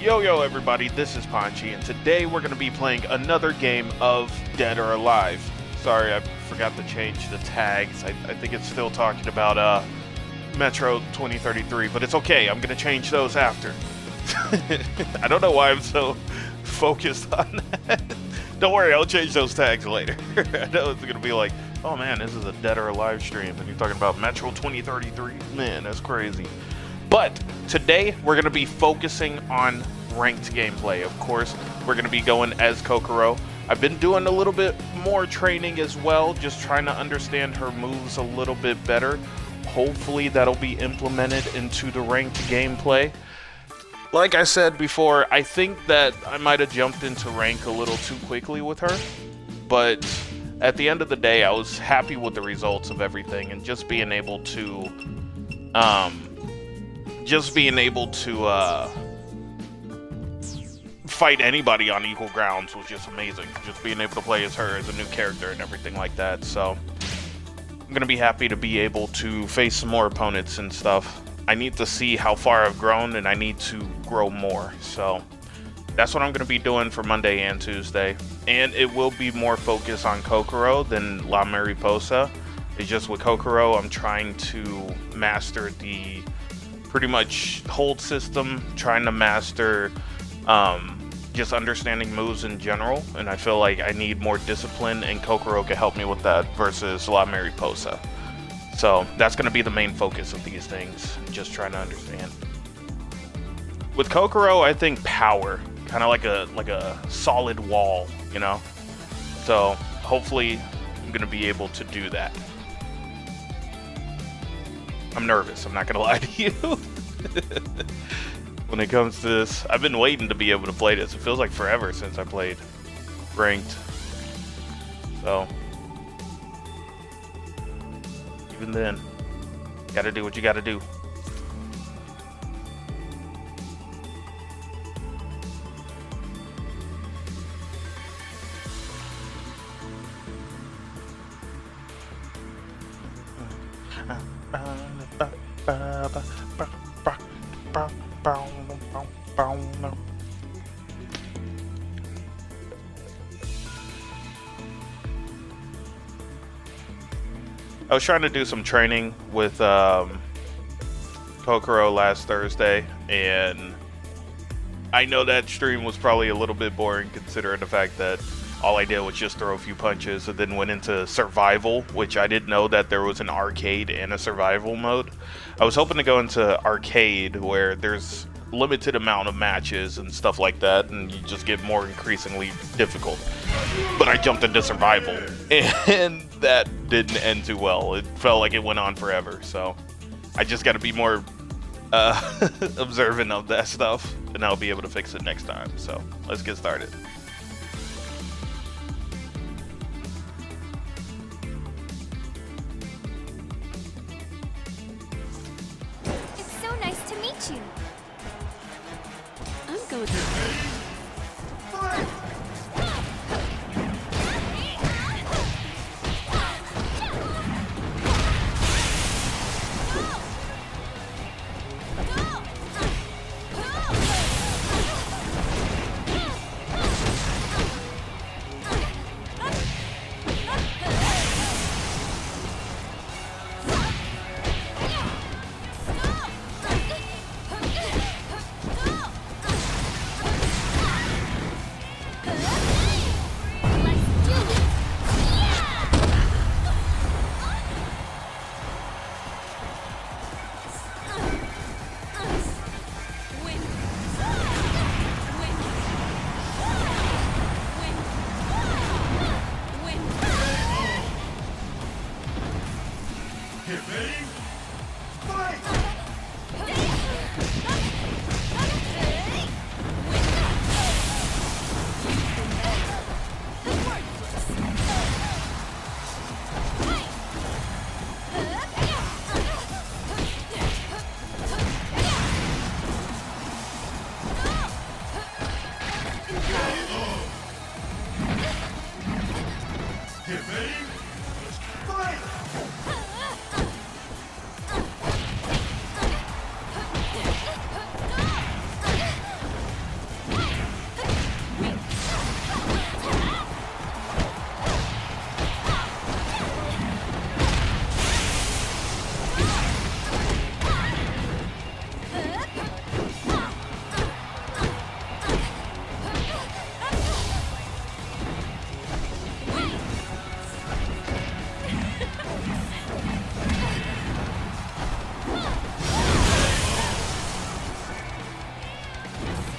Yo everybody, this is Panchi, and today we're going to be playing another game of Dead or Alive. Sorry, I forgot to change the tags. I think it's still talking about Metro 2033, but it's okay, I'm going to change those after. I don't know why I'm so focused on that. Don't worry, I'll change those tags later. I know it's going to be like, oh man, this is a Dead or Alive stream, and you're talking about Metro 2033? Man, that's crazy. But today, we're going to be focusing on ranked gameplay. Of course, we're going to be going as Kokoro. I've been doing a little bit more training as well, just trying to understand her moves a little bit better. Hopefully, that'll be implemented into the ranked gameplay. Like I said before, I think that I might have jumped into rank a little too quickly with her, but at the end of the day, I was happy with the results of everything, and just being able to fight anybody on equal grounds was just amazing. Just being able to play as her as a new character and everything like that. So I'm gonna be happy to be able to face some more opponents and stuff. I need to see how far I've grown, and I need to grow more. So that's what I'm gonna be doing for Monday and Tuesday. And it will be more focused on Kokoro than La Mariposa. It's just with Kokoro, I'm trying to master the pretty much hold system, trying to master just understanding moves in general, and I feel like I need more discipline, and Kokoro can help me with that versus La Mariposa. So that's going to be the main focus of these things, just trying to understand. With Kokoro, I think power, kind of like a solid wall, you know? So hopefully I'm going to be able to do that. I'm nervous, I'm not gonna lie to you. When it comes to this, I've been waiting to be able to play this. It feels like forever since I played ranked. So even then, gotta do what you gotta do. I was trying to do some training with Kokoro last Thursday, and I know that stream was probably a little bit boring considering the fact that all I did was just throw a few punches and then went into survival, which I didn't know that there was an arcade and a survival mode. I was hoping to go into arcade where there's limited amount of matches and stuff like that, and you just get more increasingly difficult. But I jumped into survival, and that didn't end too well. It felt like it went on forever, so I just got to be more observant of that stuff, and I'll be able to fix it next time. So let's get started. It's so nice to meet you. I'm going to...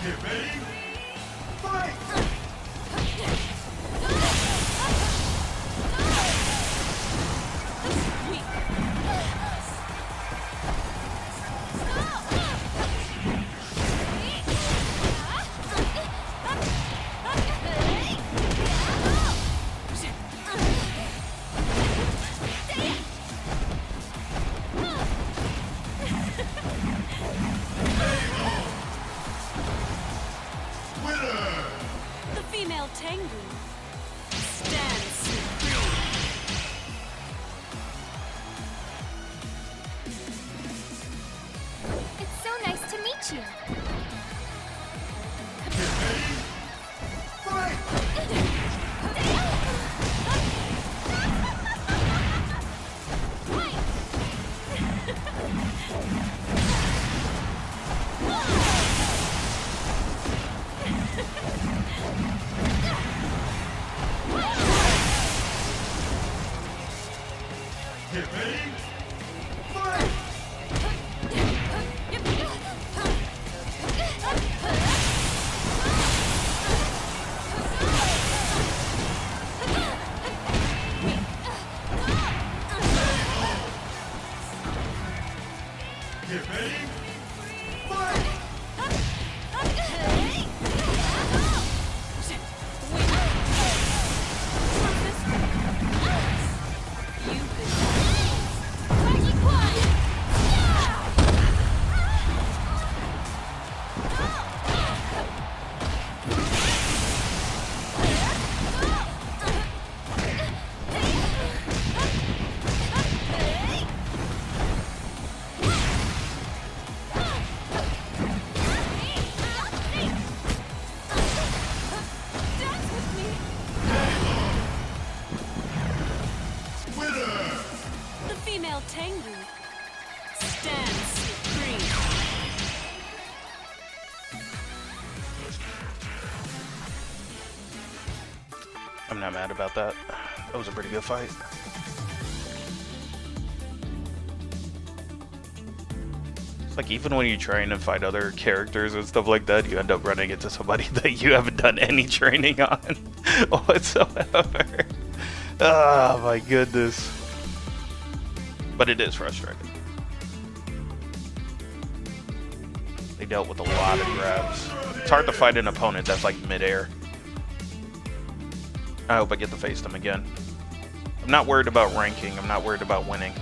Get ready. Fight! The female Tengu stands supreme. It's so nice to meet you. Get ready. Fight! Get ready. Fight! The female Tengu stands supreme. I'm not mad about that. That was a pretty good fight. It's like even when you train and fight other characters and stuff like that, you end up running into somebody that you haven't done any training on whatsoever. Oh my goodness. But it is frustrating. They dealt with a lot of grabs. It's hard to fight an opponent that's like midair. I hope I get to face them again. I'm not worried about ranking. I'm not worried about winning.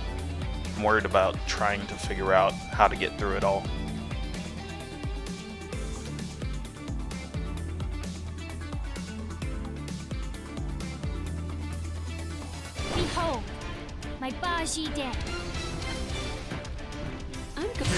I'm worried about trying to figure out how to get through it all. Behold, my Baji Den. I'm going.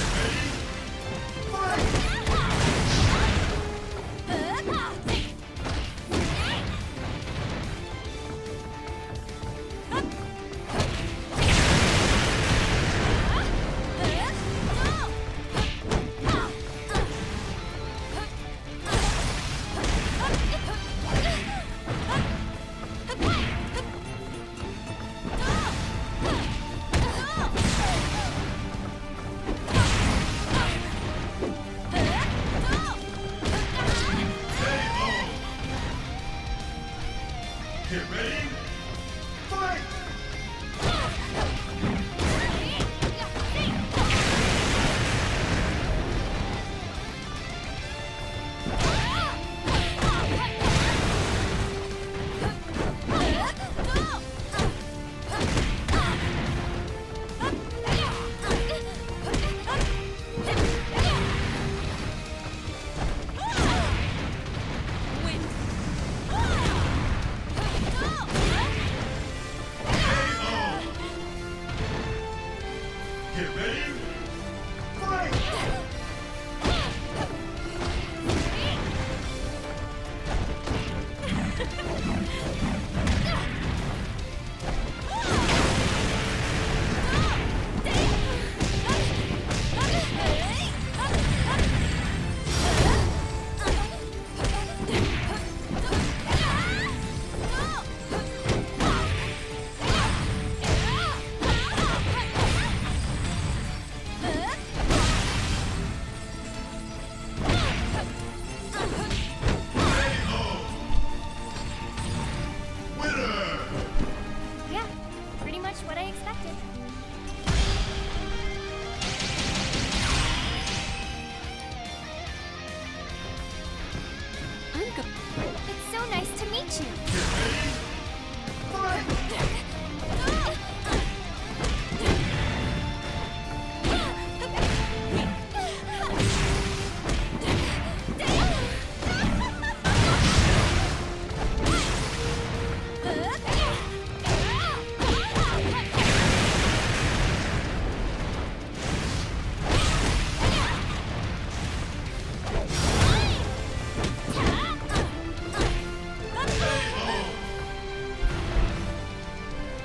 nice to meet you.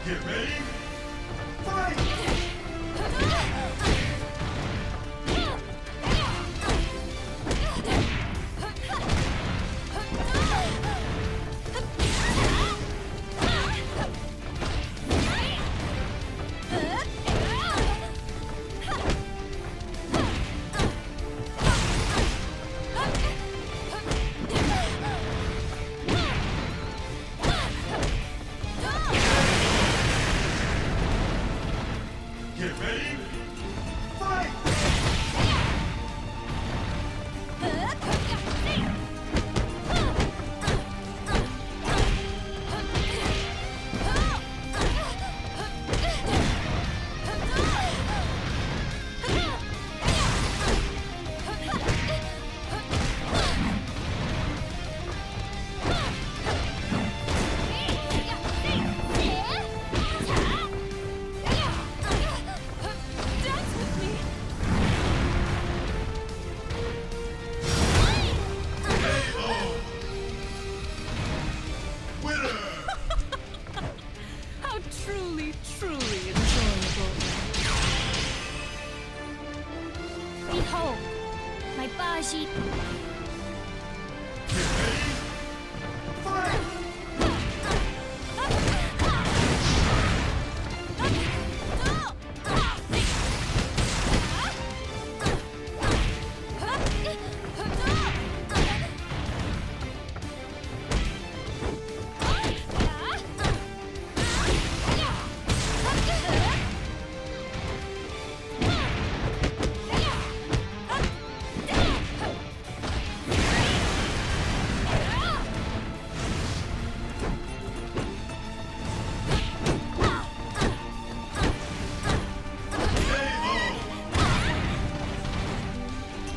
Get ready. Fight! Get ready. Fight! Get ready. Fight! Dance with me. Winner! How truly, truly enjoyable. Behold, my Baji. Get ready. Fight!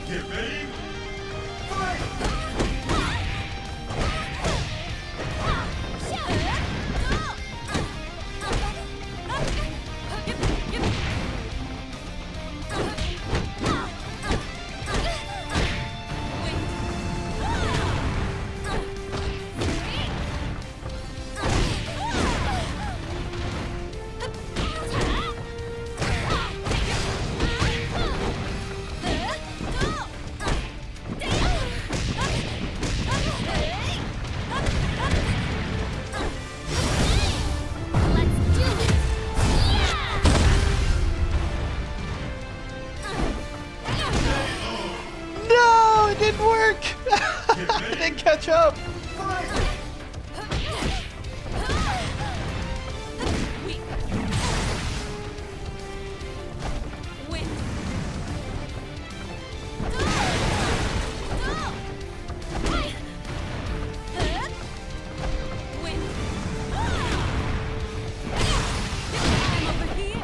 Get ready. Fight! Let's do it. No, it didn't work. Get I ready. didn't catch up. Fight! Weak. Win. Win. I'm over here.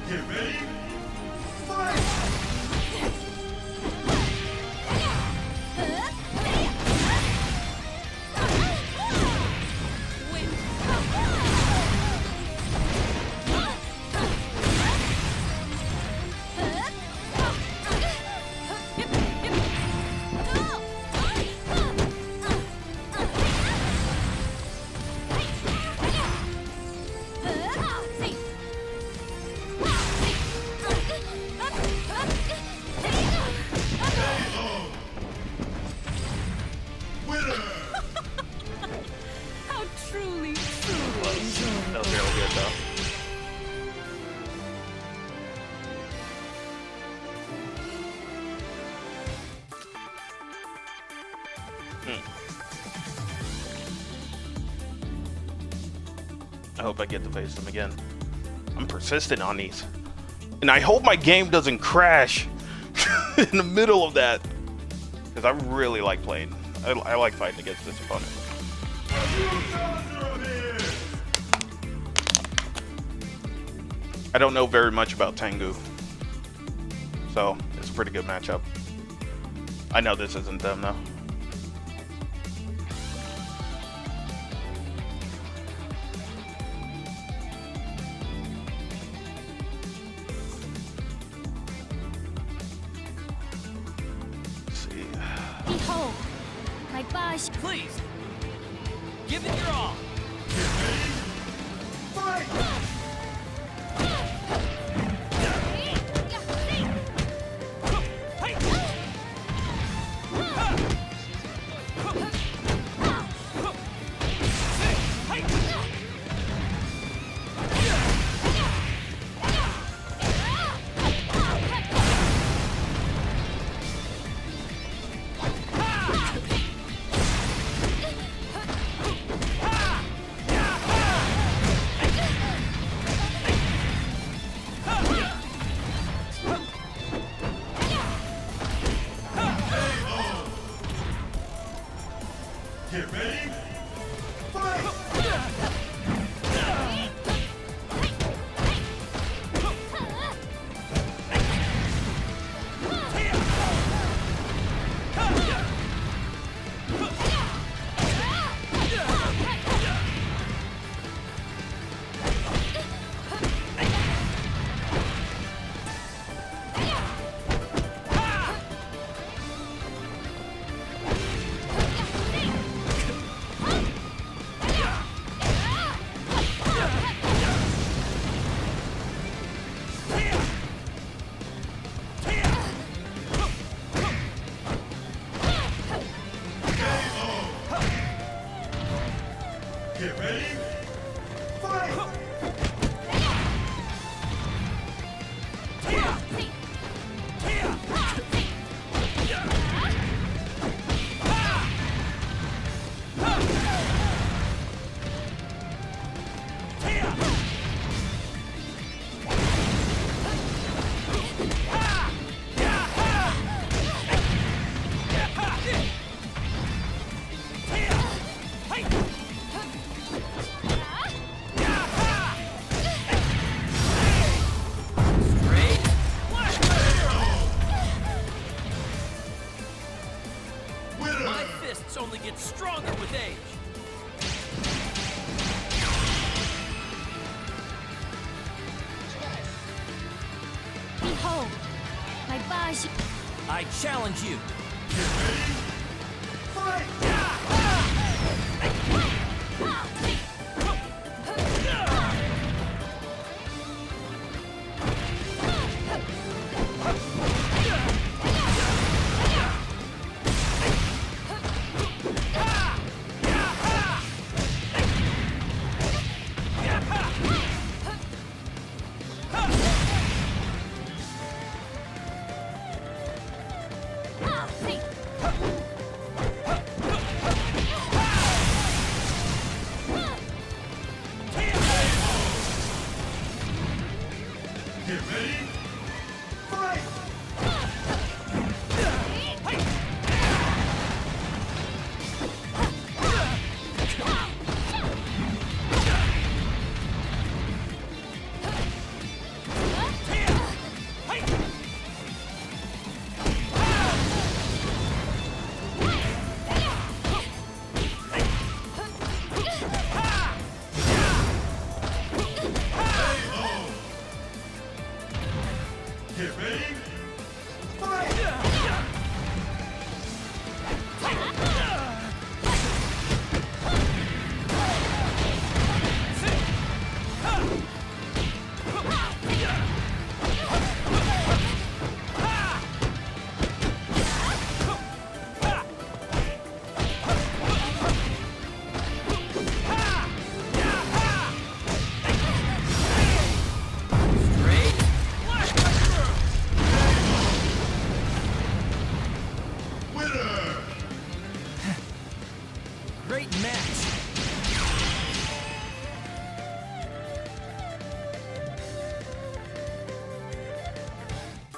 Get ready. Fight! Win. Winner! How truly, truly enjoyable. That was really good though. I hope I get to face them again. I'm persistent on these. And I hope my game doesn't crash in the middle of that. Because I really like playing. I like fighting against this opponent. I don't know very much about Tengu. So, it's a pretty good matchup. I know this isn't them though. Behold, my Bashi. Please, give it your all. Get ready. Fight! Get ready. Fight! My fists only get stronger with age. Behold, my Bashi. I challenge you. Get ready. Fight!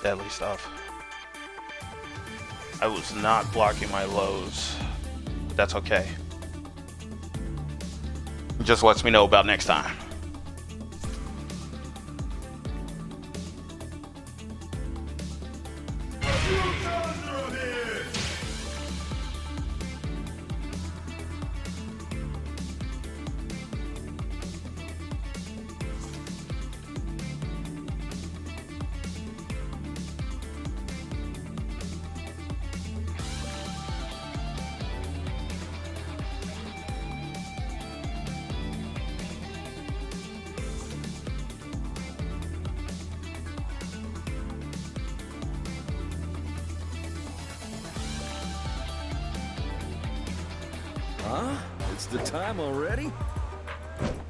deadly stuff. I was not blocking my lows, but that's okay. It just lets me know about next time. Huh? It's the time already?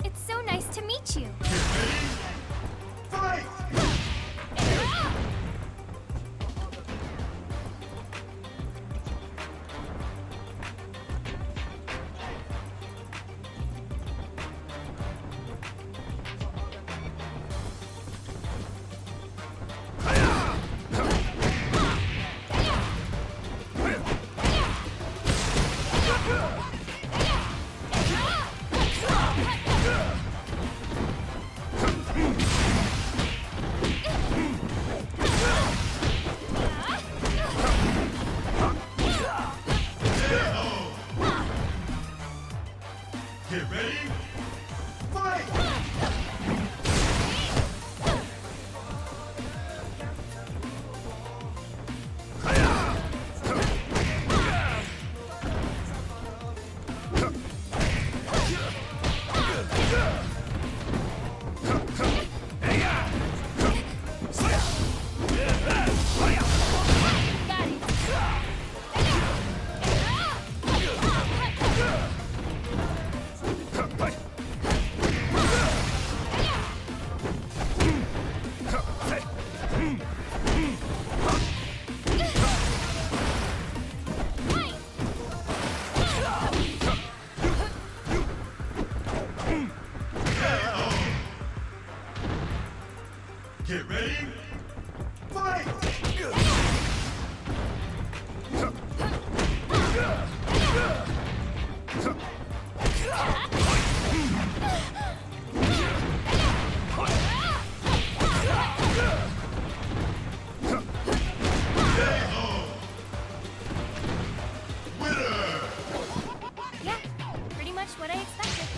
It's so nice to meet you. Fight! Get ready! Fight! Got it. Get ready! Fight! Yeah, pretty much what I expected.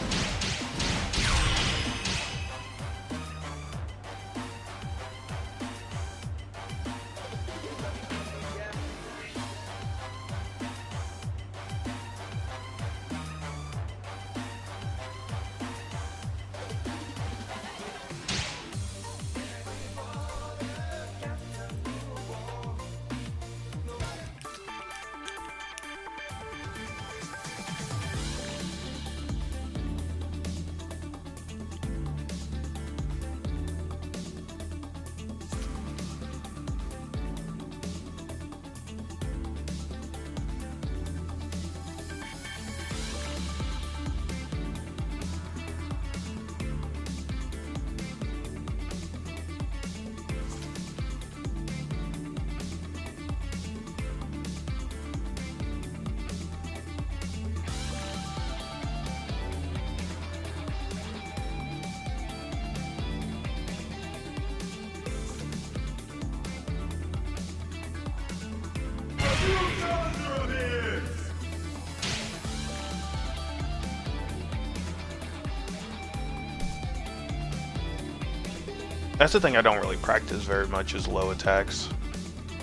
That's the thing I don't really practice very much is low attacks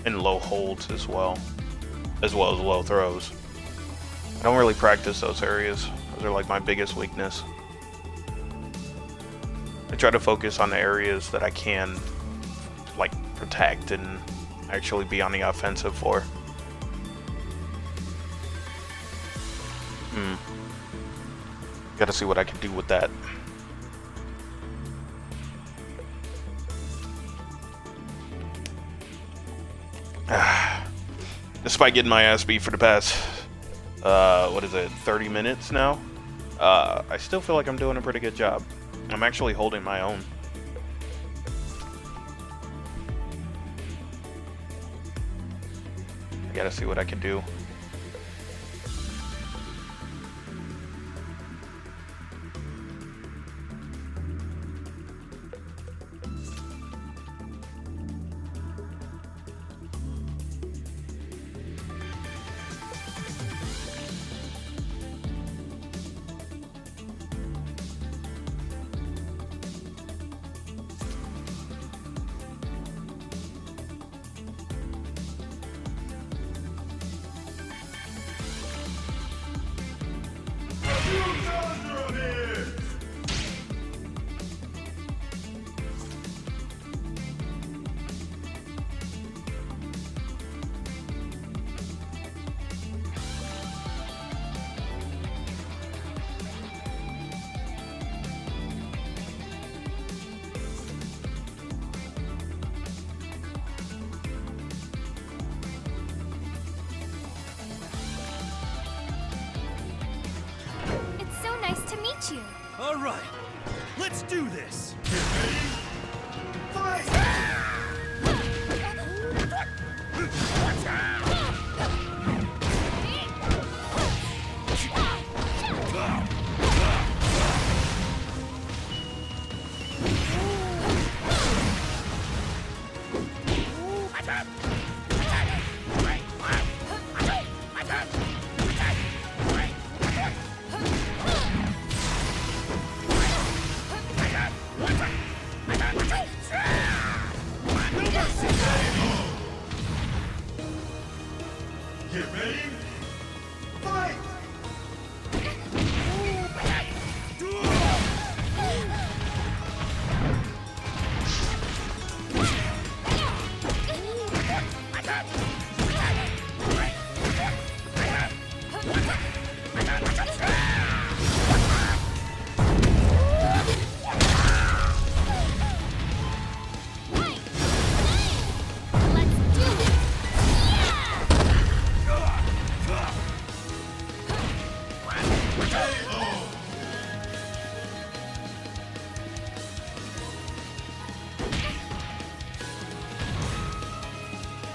and low holds as well as low throws. I don't really practice those areas. Those are like my biggest weakness. I try to focus on the areas that I can like protect and actually be on the offensive for. Gotta see what I can do with that. Despite getting my ass beat for the past, 30 minutes now, I still feel like I'm doing a pretty good job. I'm actually holding my own. I gotta see what I can do. It's so nice to meet you. All right, let's do this. Get ready. Fight! Let's do this.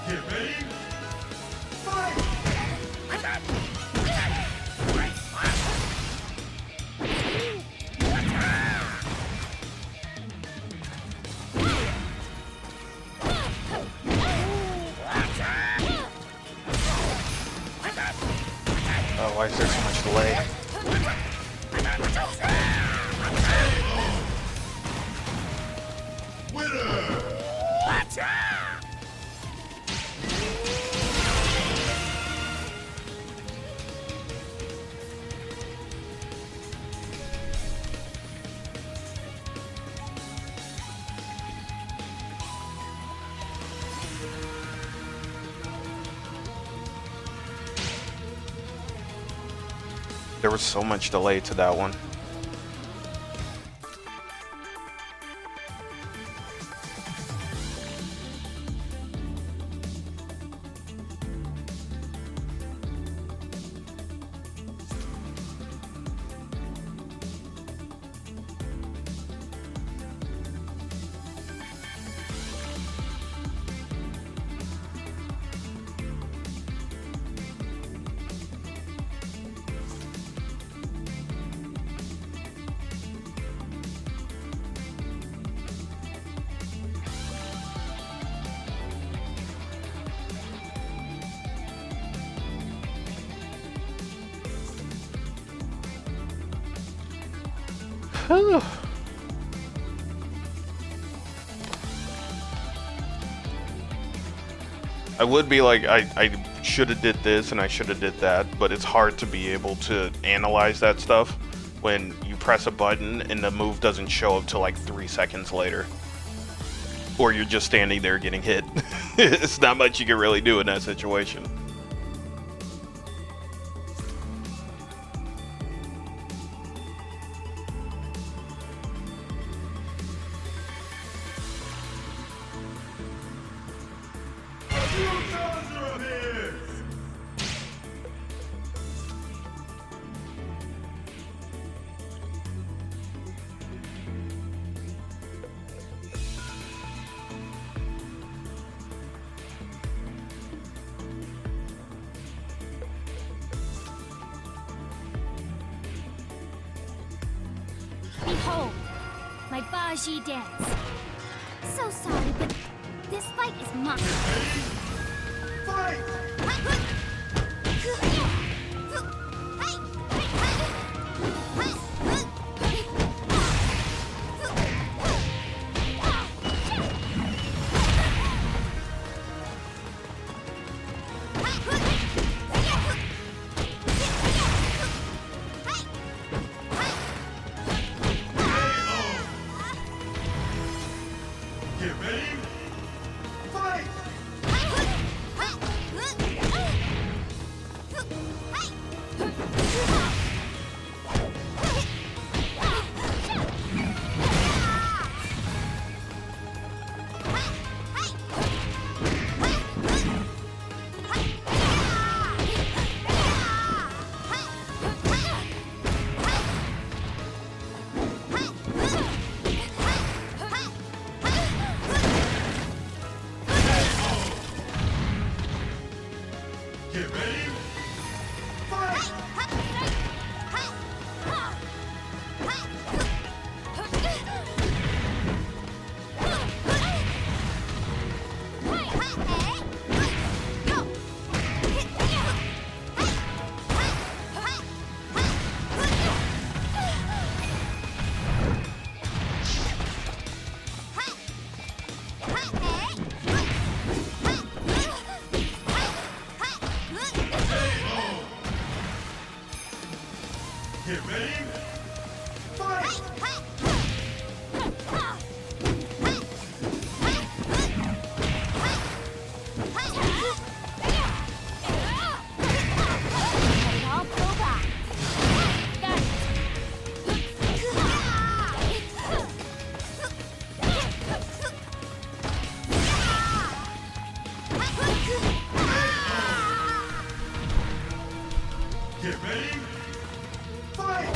Get ready. Fight! Oh, why is there so much delay? There was so much delay to that one. I would be like, I should have did this and I should have did that, but it's hard to be able to analyze that stuff when you press a button and the move doesn't show up till like 3 seconds later. Or you're just standing there getting hit. It's not much you can really do in that situation. my Baji dance. So sorry, but this fight is mine. Fight! Get ready! Fight! Get ready! Fight! Get ready! Fight! I'll pull back. Got Get ready! Fight!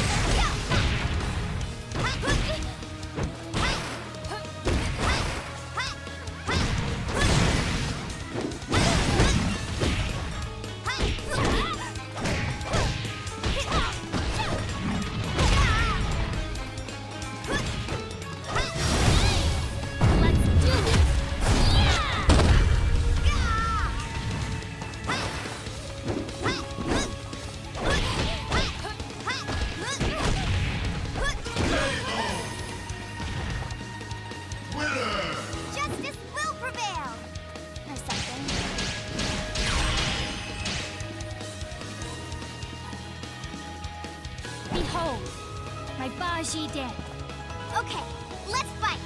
Let's do this! Winner! Justice will prevail! Or something. Behold, my Baji dance. Okay, let's fight!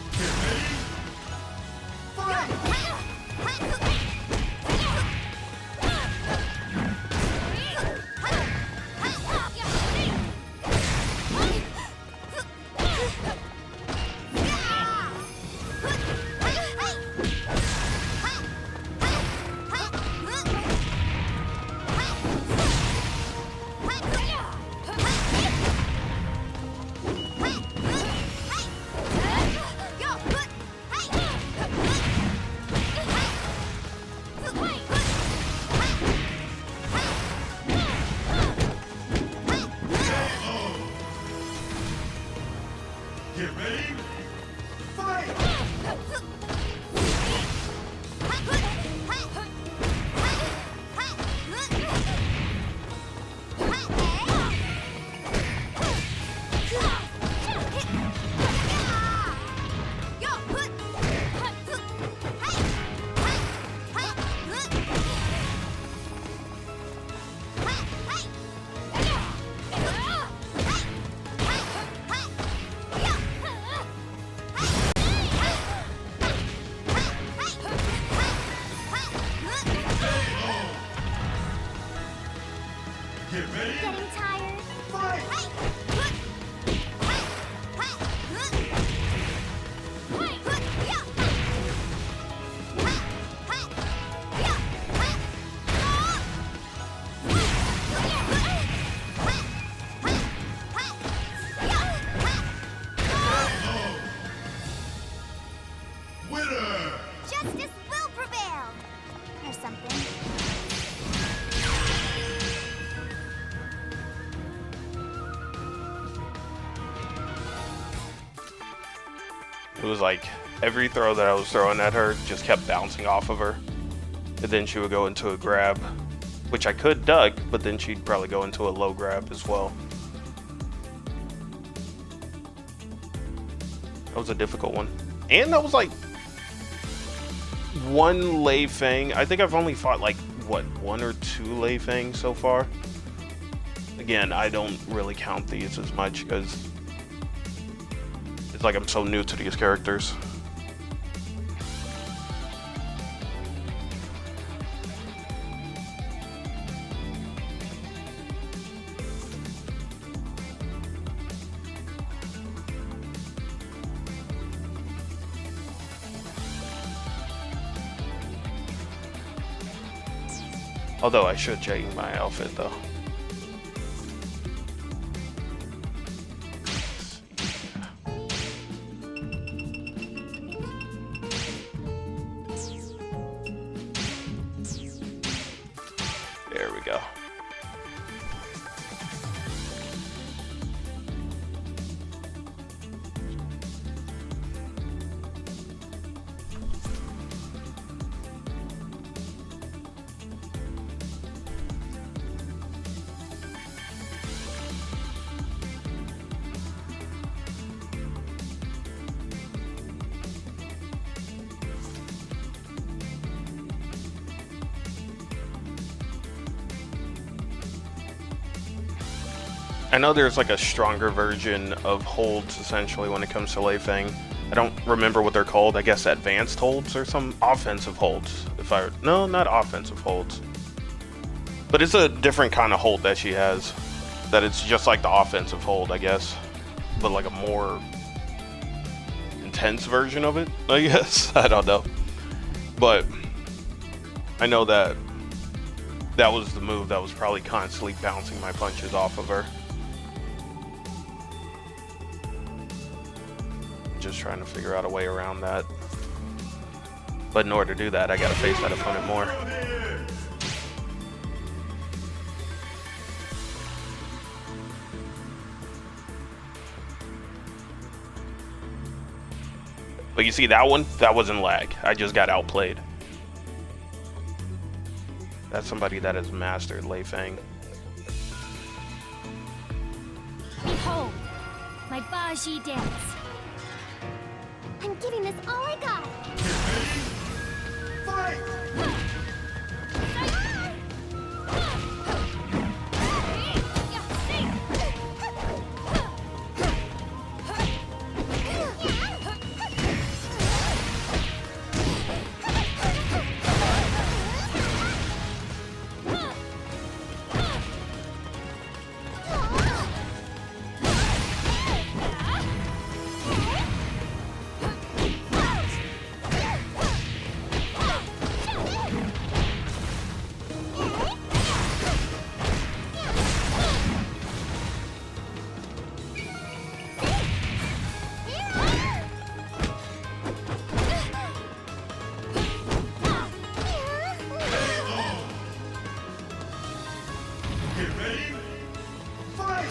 Get ready! Fight! Get ready! Fight! It was like every throw that I was throwing at her just kept bouncing off of her. And then she would go into a grab, which I could duck, but then she'd probably go into a low grab as well. That was a difficult one. And that was like one Lei Fang. I think I've only fought like, what, 1 or 2 Lei Fang so far. Again, I don't really count these as much because it's like I'm so new to these characters. Although I should change my outfit though. There we go. I know there's like a stronger version of holds essentially when it comes to Lei Fang. I don't remember what they're called. I guess advanced holds or some offensive holds. No, not offensive holds. But it's a different kind of hold that she has. That it's just like the offensive hold, I guess. But like a more intense version of it, I guess. I don't know. But I know that that was the move that was probably constantly bouncing my punches off of her. Just trying to figure out a way around that. But in order to do that, I gotta face that opponent more. But you see that one? That wasn't lag. I just got outplayed. That's somebody that has mastered Lei Fang. Behold, my Baji dance. I'm giving this all I got. Fight! Get ready! Fight!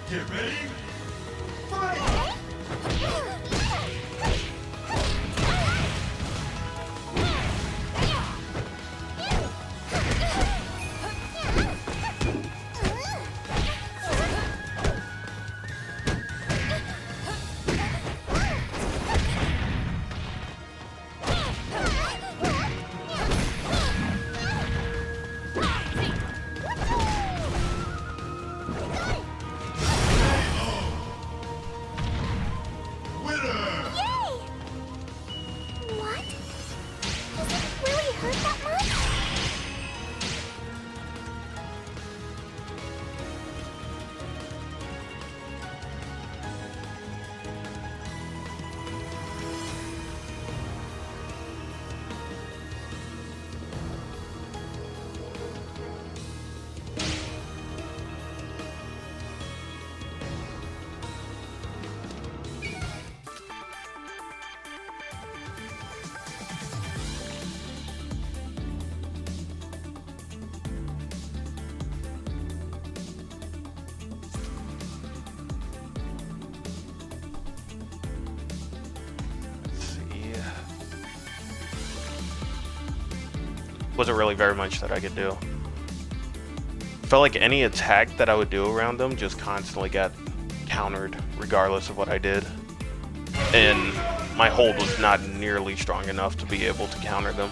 Get ready! Fight! Win! wasn't really very much that I could do. Felt like any attack that I would do around them just constantly got countered regardless of what I did. And my hold was not nearly strong enough to be able to counter them.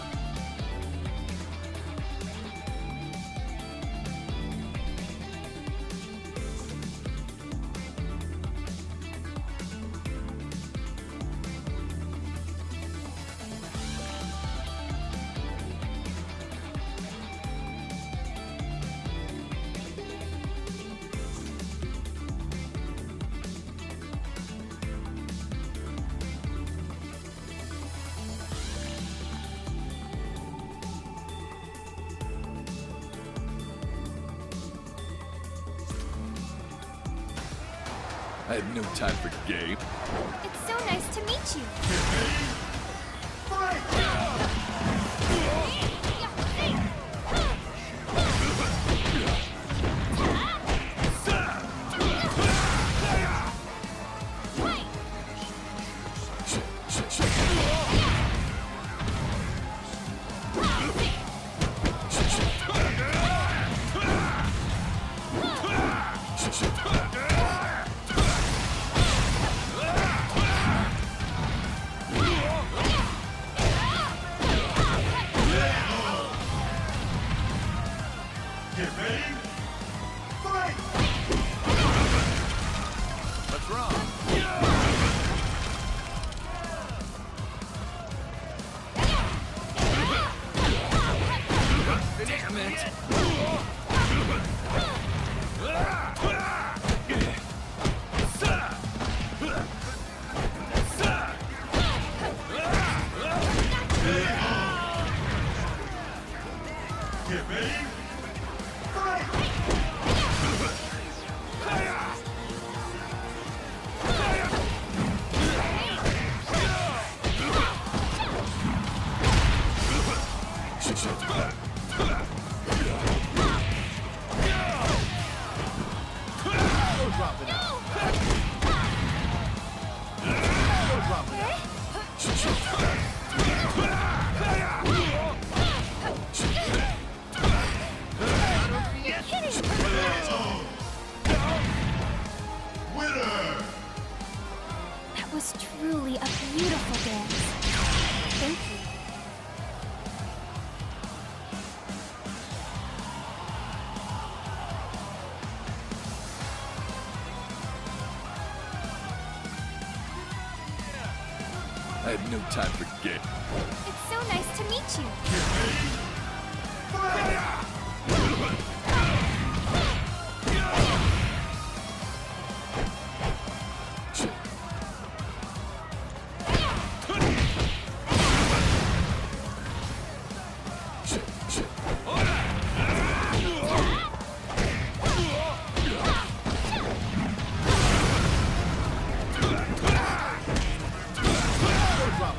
I had no time for game. It's so nice to meet you. Get ready. Fight! What's wrong? Damn it! Get ready. Fight! Winner! That was truly a beautiful dance. Thank you. I had no time for game. It's so nice to meet you.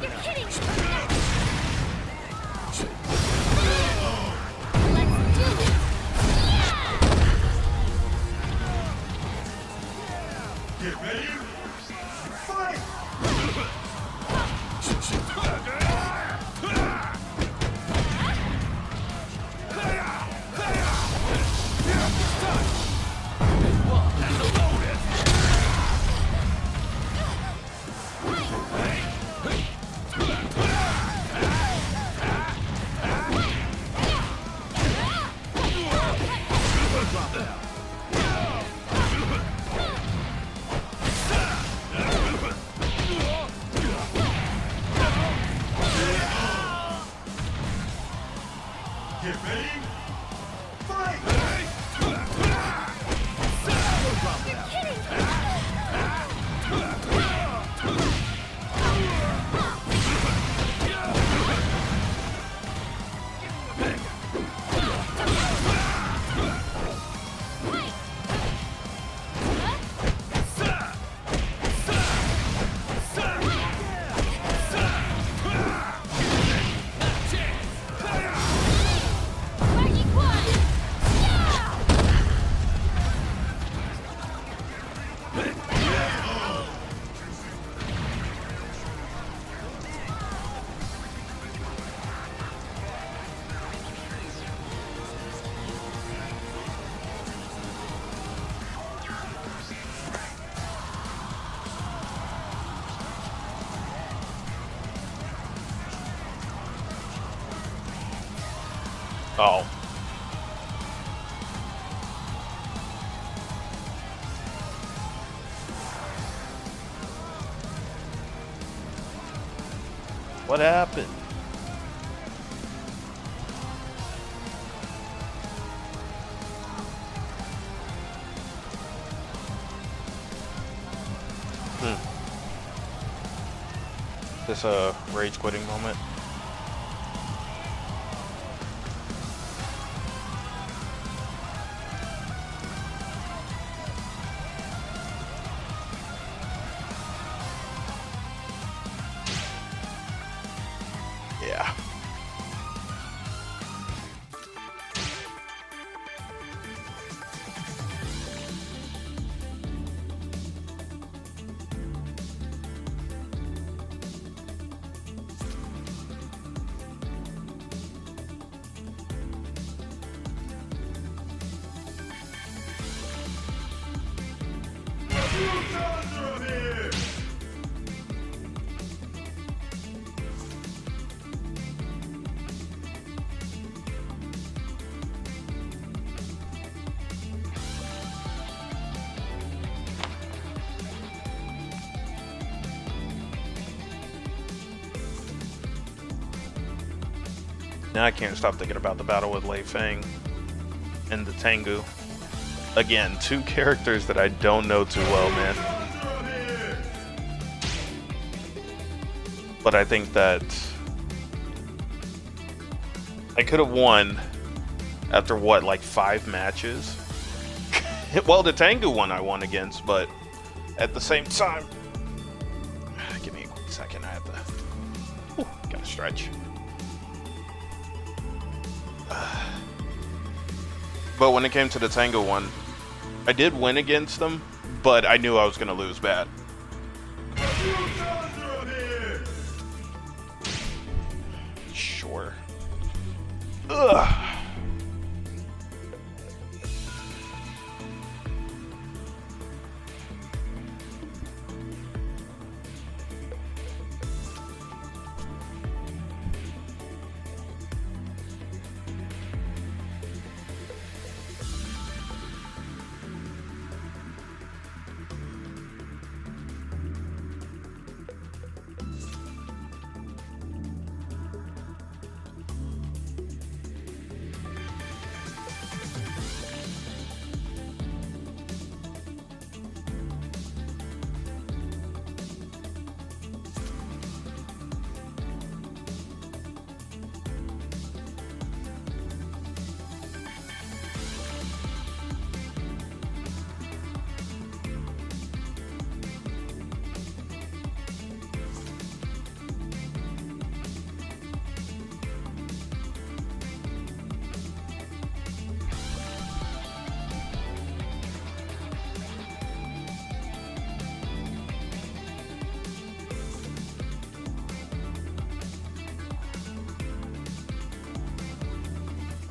You're kidding! Let's do this! Get ready. Fight! Oh. What happened? This a rage quitting moment? Yeah. Now I can't stop thinking about the battle with Lei Feng and the Tengu. Again, two characters that I don't know too well, man. But I think that I could have won after what, like 5 matches? Well, the Tengu one I won against, but at the same time, give me a quick second. I have to, gotta stretch. But when it came to the Tango one, I did win against them, but I knew I was going to lose bad. Sure. Ugh.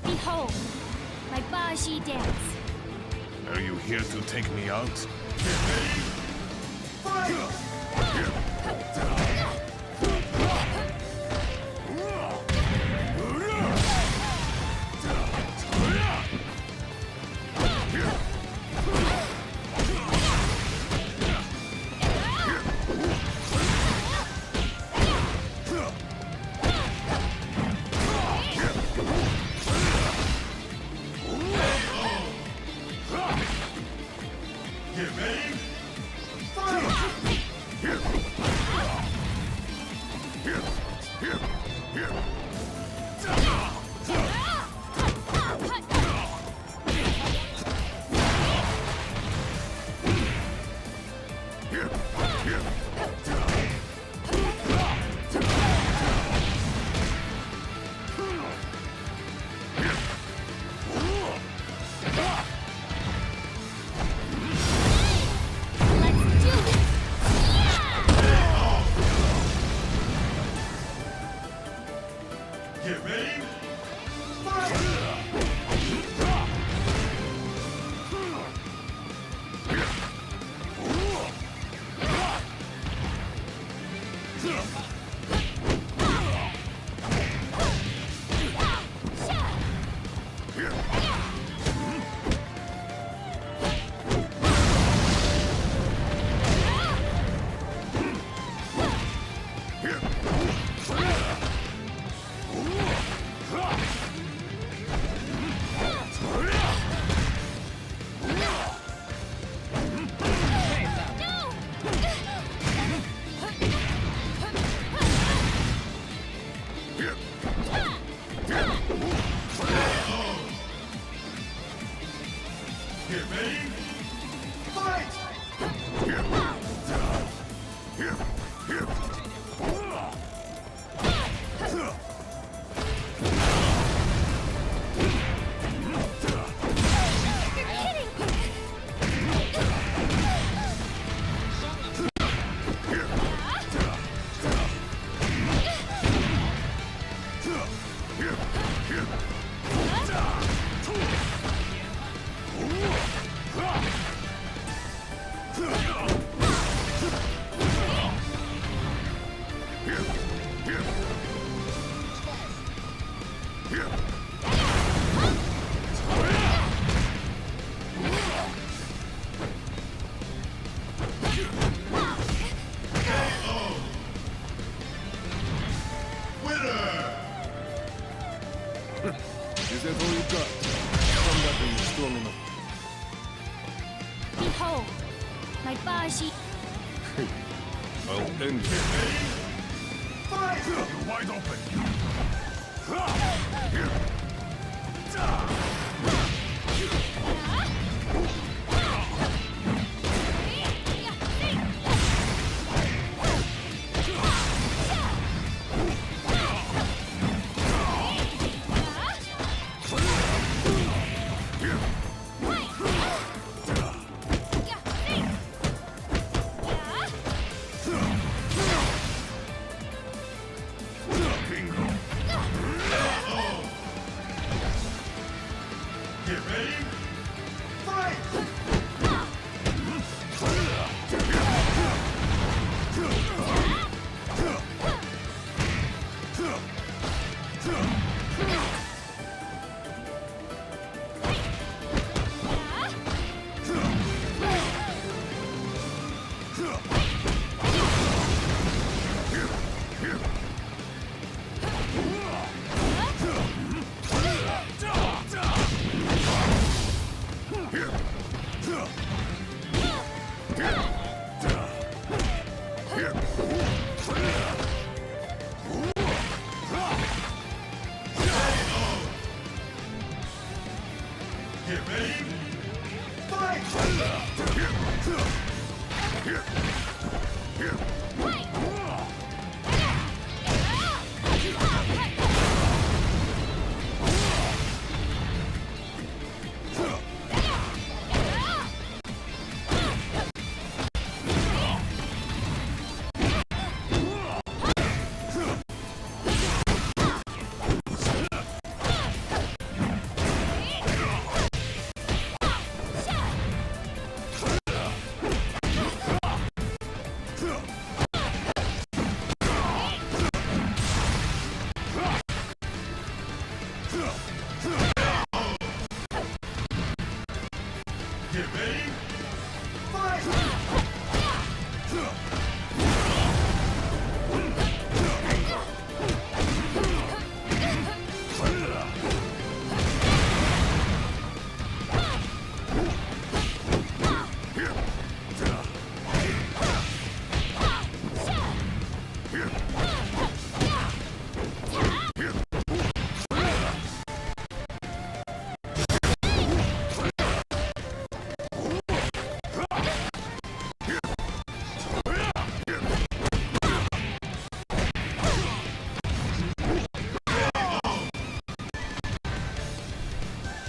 Behold, my Baji dance. Are you here to take me out? Get ready. Get ready. Fight! Is that all you got? Some weapon is strong enough. Behold, my Baji. I'll end it. You're wide open. Bingo. Get ready. Fight! Get ready. Get ready.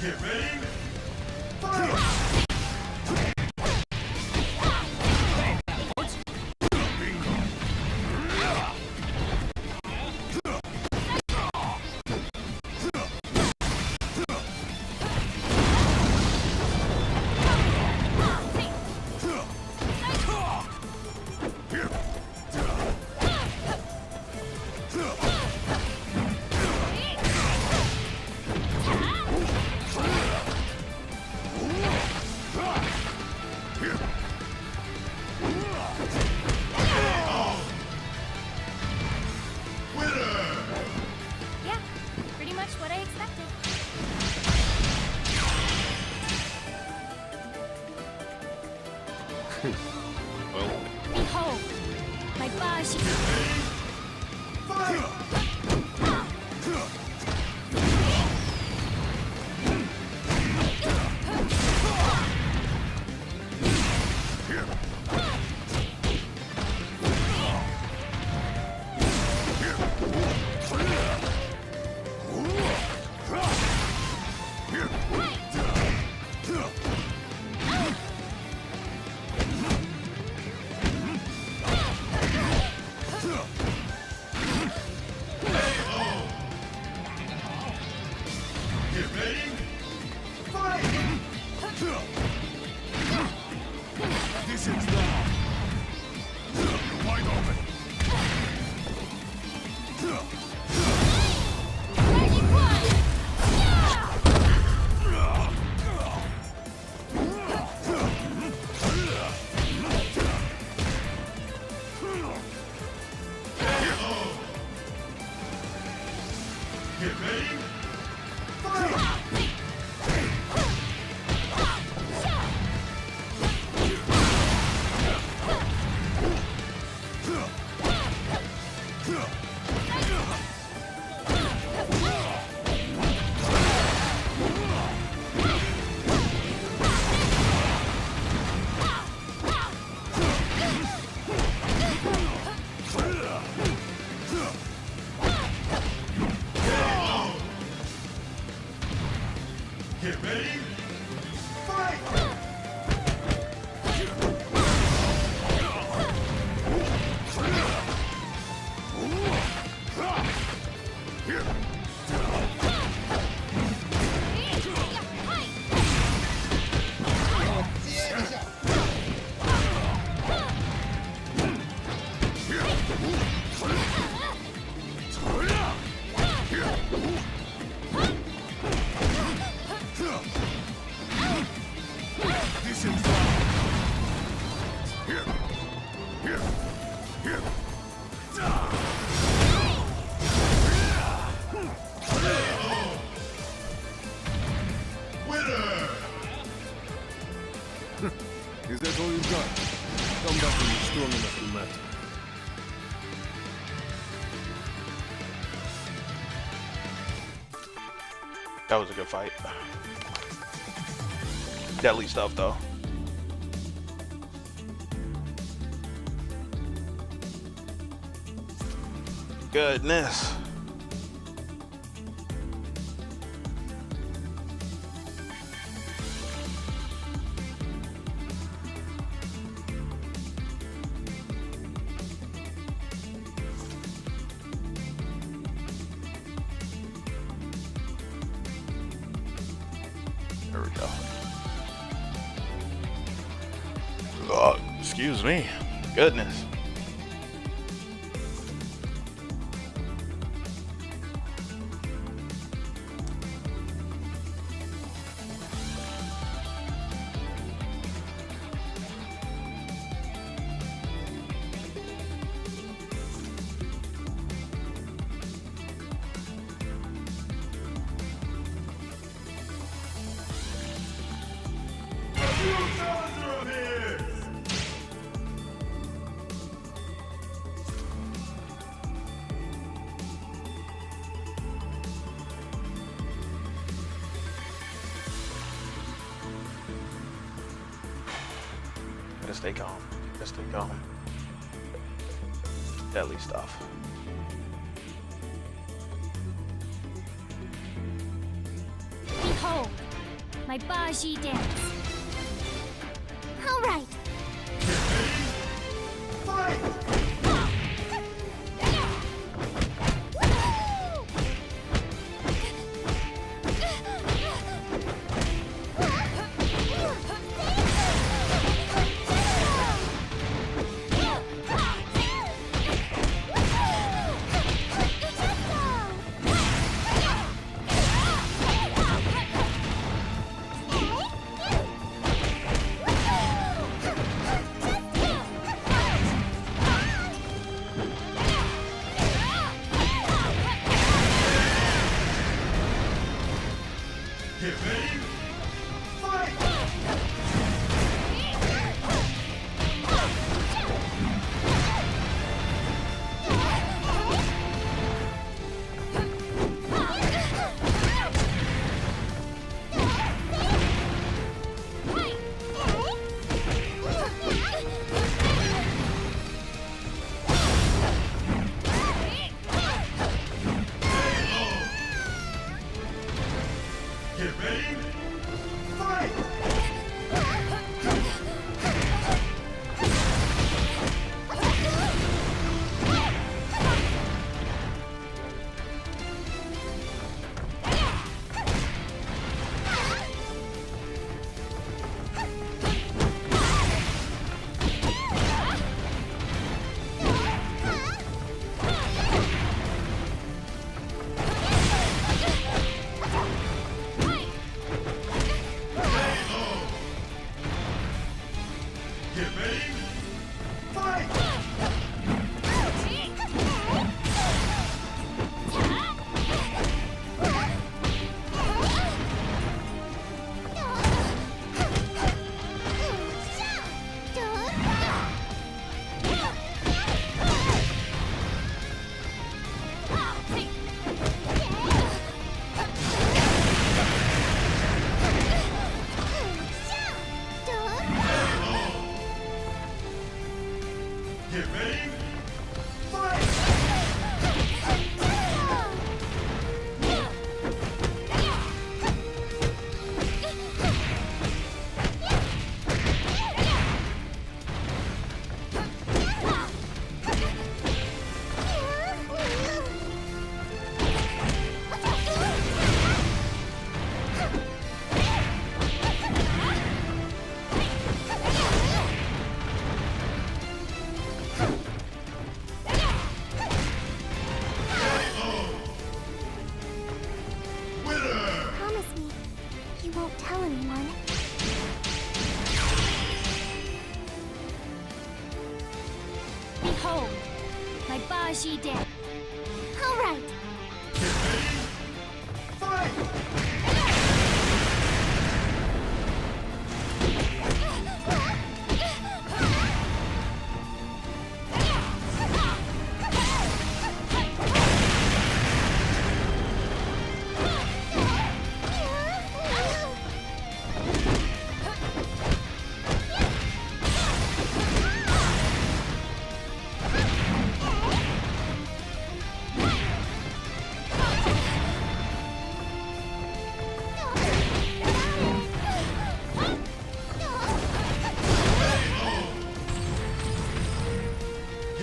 Get ready. Yeah, pretty much what I expected. Well, Behold, my Baji. Come back when you're strong enough to matter. That was a good fight. Deadly stuff, though. Goodness. There we go. Oh, excuse me. Goodness. You fellas are up here! Gotta stay calm. Gotta stay calm. Deadly stuff. Behold, my Baji dance. All right. Fight! Get ready! Fight! Get ready! Fight! Get ready! Fight! Get ready! Fight! Winner! Promise me you won't tell anyone. Behold, my Baji dance. All right. Get ready! Fight!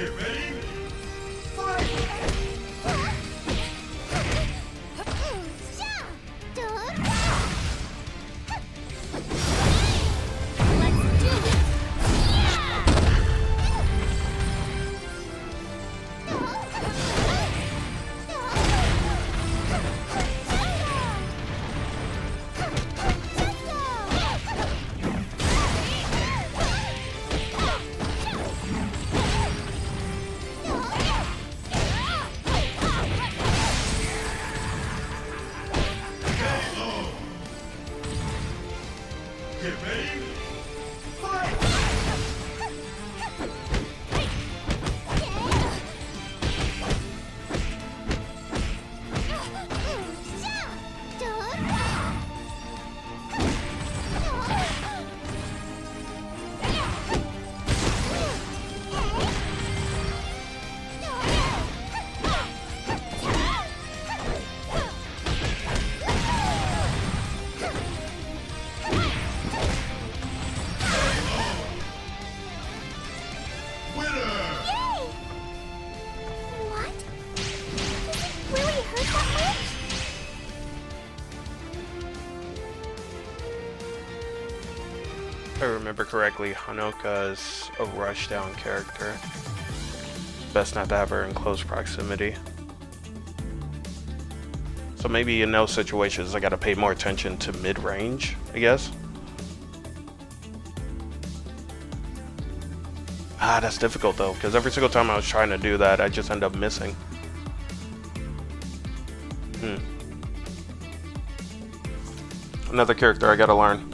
Get ready. Fight! Let's do it! Get ready. Fight! Winner! What? Really hurt that If I remember correctly, Hanoka is a rushdown character. Best not to have her in close proximity. So maybe in those situations I gotta pay more attention to mid-range, I guess. Ah, that's difficult though, because every single time I was trying to do that, I just end up missing. Another character I gotta learn.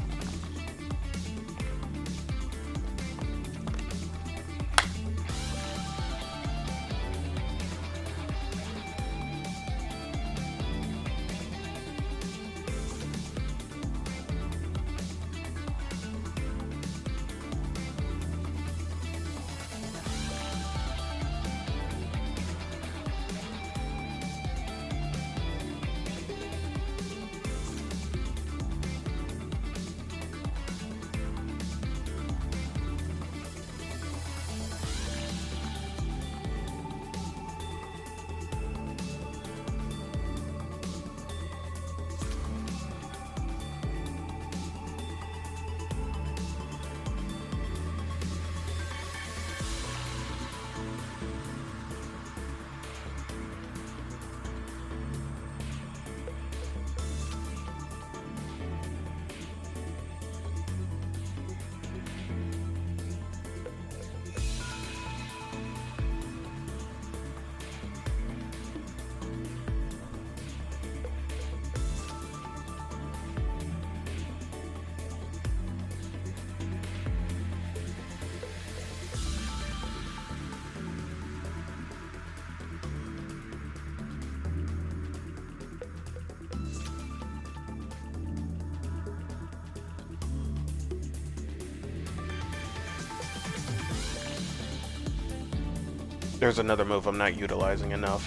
There's another move I'm not utilizing enough.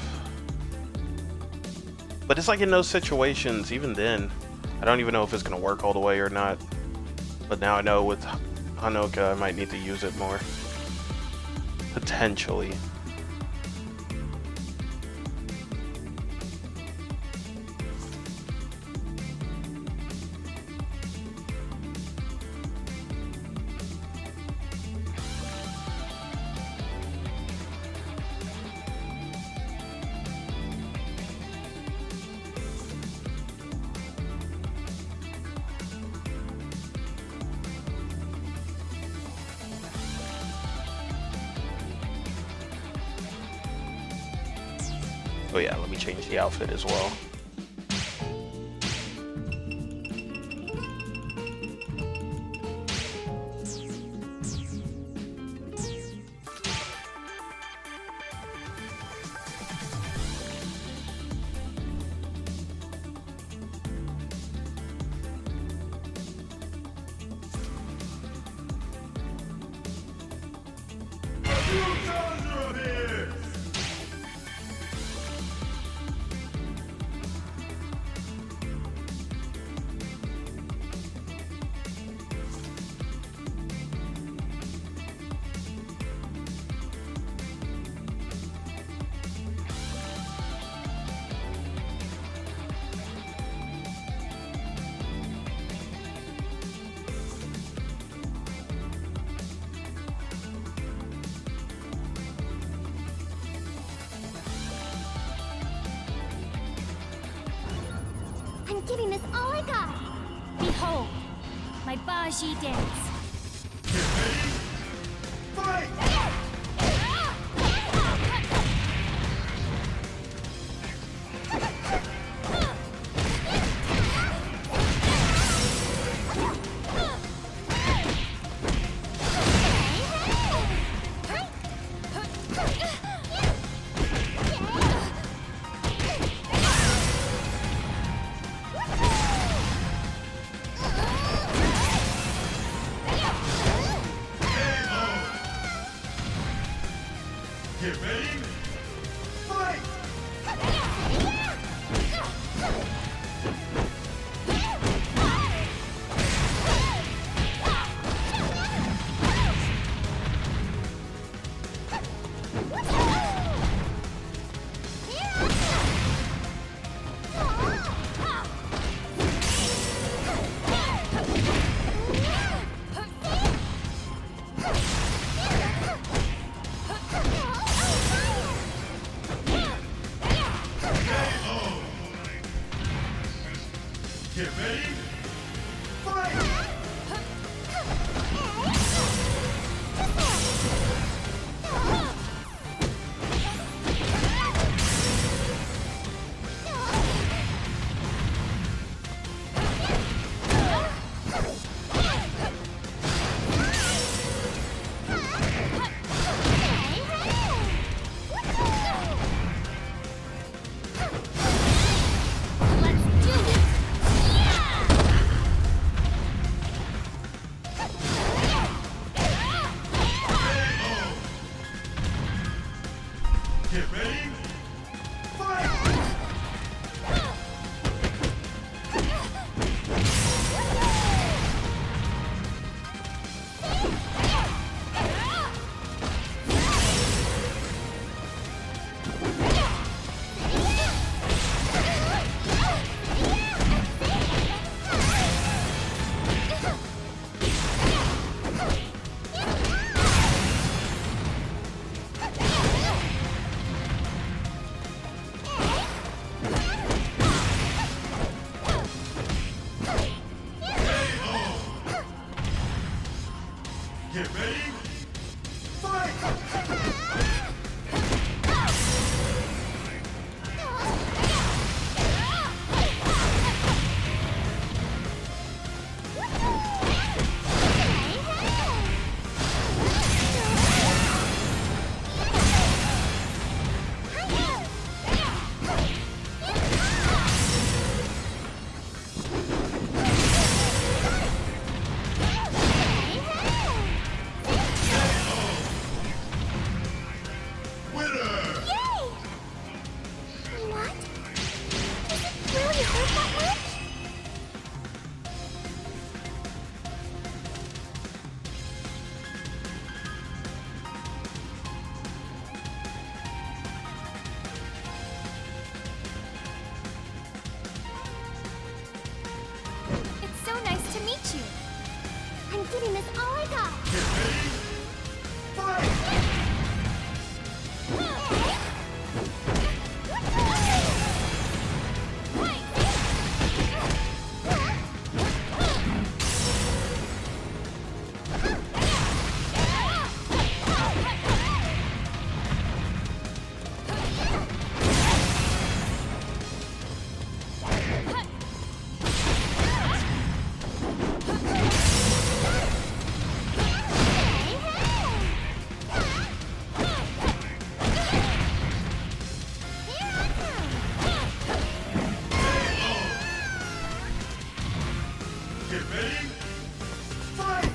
But it's like in those situations, even then, I don't even know if it's going to work all the way or not. But now I know with Hanoka I might need to use it more. Potentially. Oh yeah, let me change the outfit as well. New challenger appears! I'm giving this all I got. Behold, my Baji dance. Get ready. Fight! Get ready. Fight! Get ready. Fight! Let's do this. Get ready. Fight! Get ready. Fight! Winner! Yay! What? Does it really hurt that much? It's so nice to meet you. I'm giving this all I got. Get ready. Fight! Get ready. Fight!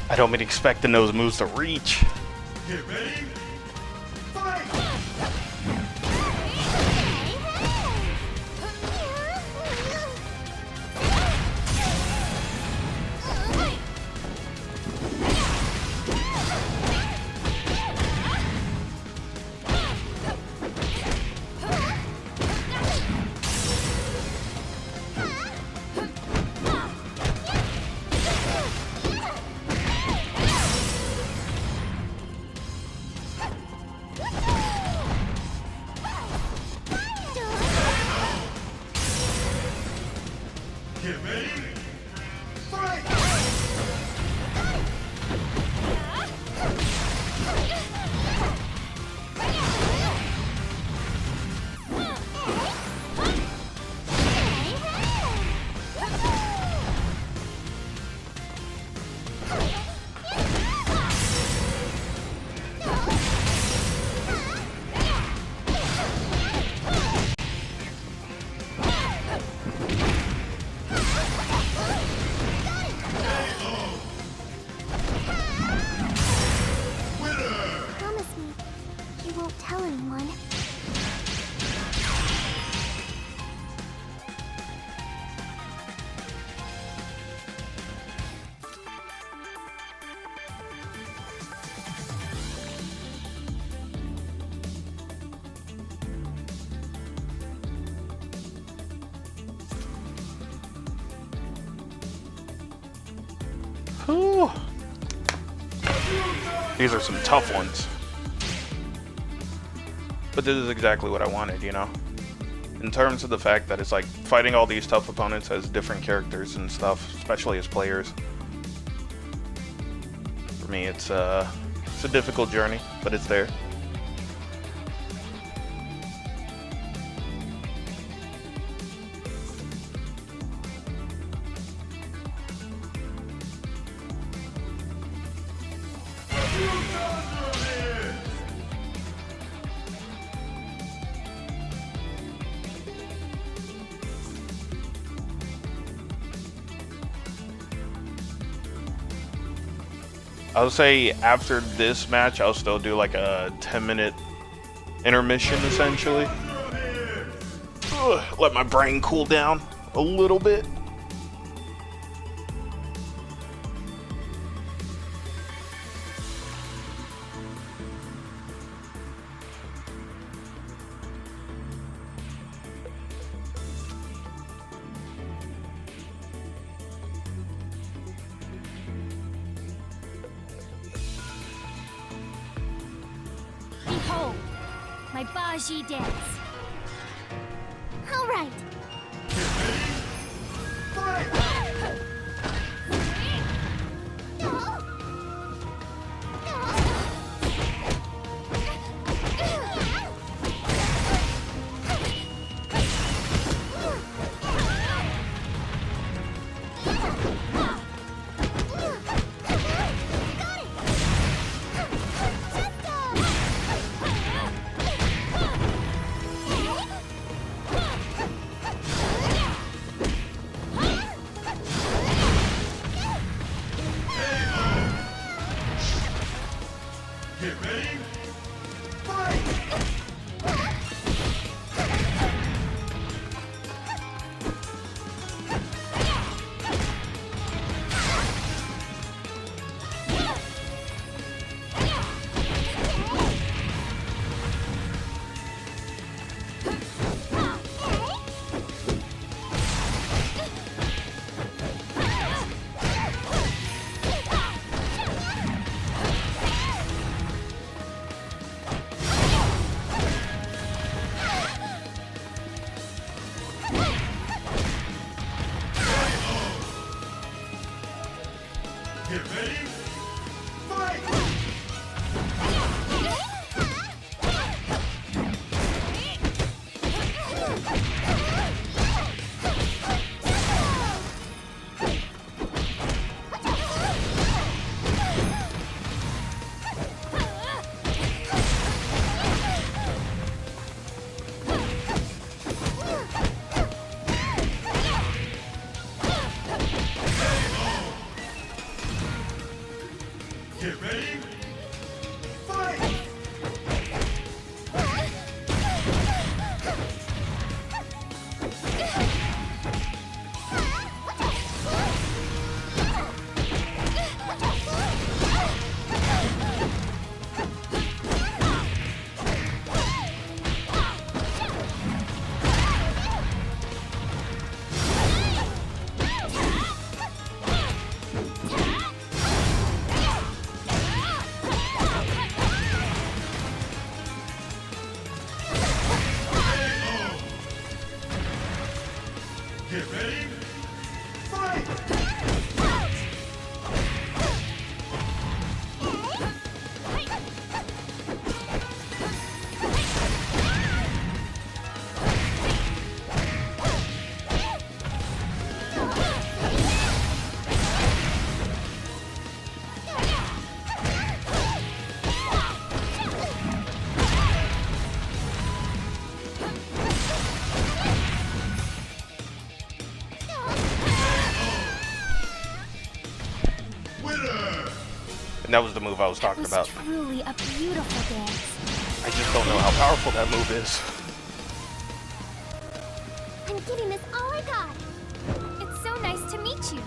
I don't mean expecting those moves to reach. Get ready. Fight! Whew. These are some tough ones. But this is exactly what I wanted, you know? In terms of the fact that it's like fighting all these tough opponents as different characters and stuff, especially as players. For me, it's a difficult journey, but it's there. I'll say after this match, I'll still do like a 10-minute intermission, essentially. Let my brain cool down a little bit. Behold, my Baji dance. All right. Get ready. Fight! Get ready. Fight! Get ready. Fight! Get ready. Fight! Winner! And that was the move I was That talking was about. truly a beautiful dance. I just don't know how powerful that move is. I'm giving this all I got. It's so nice to meet you.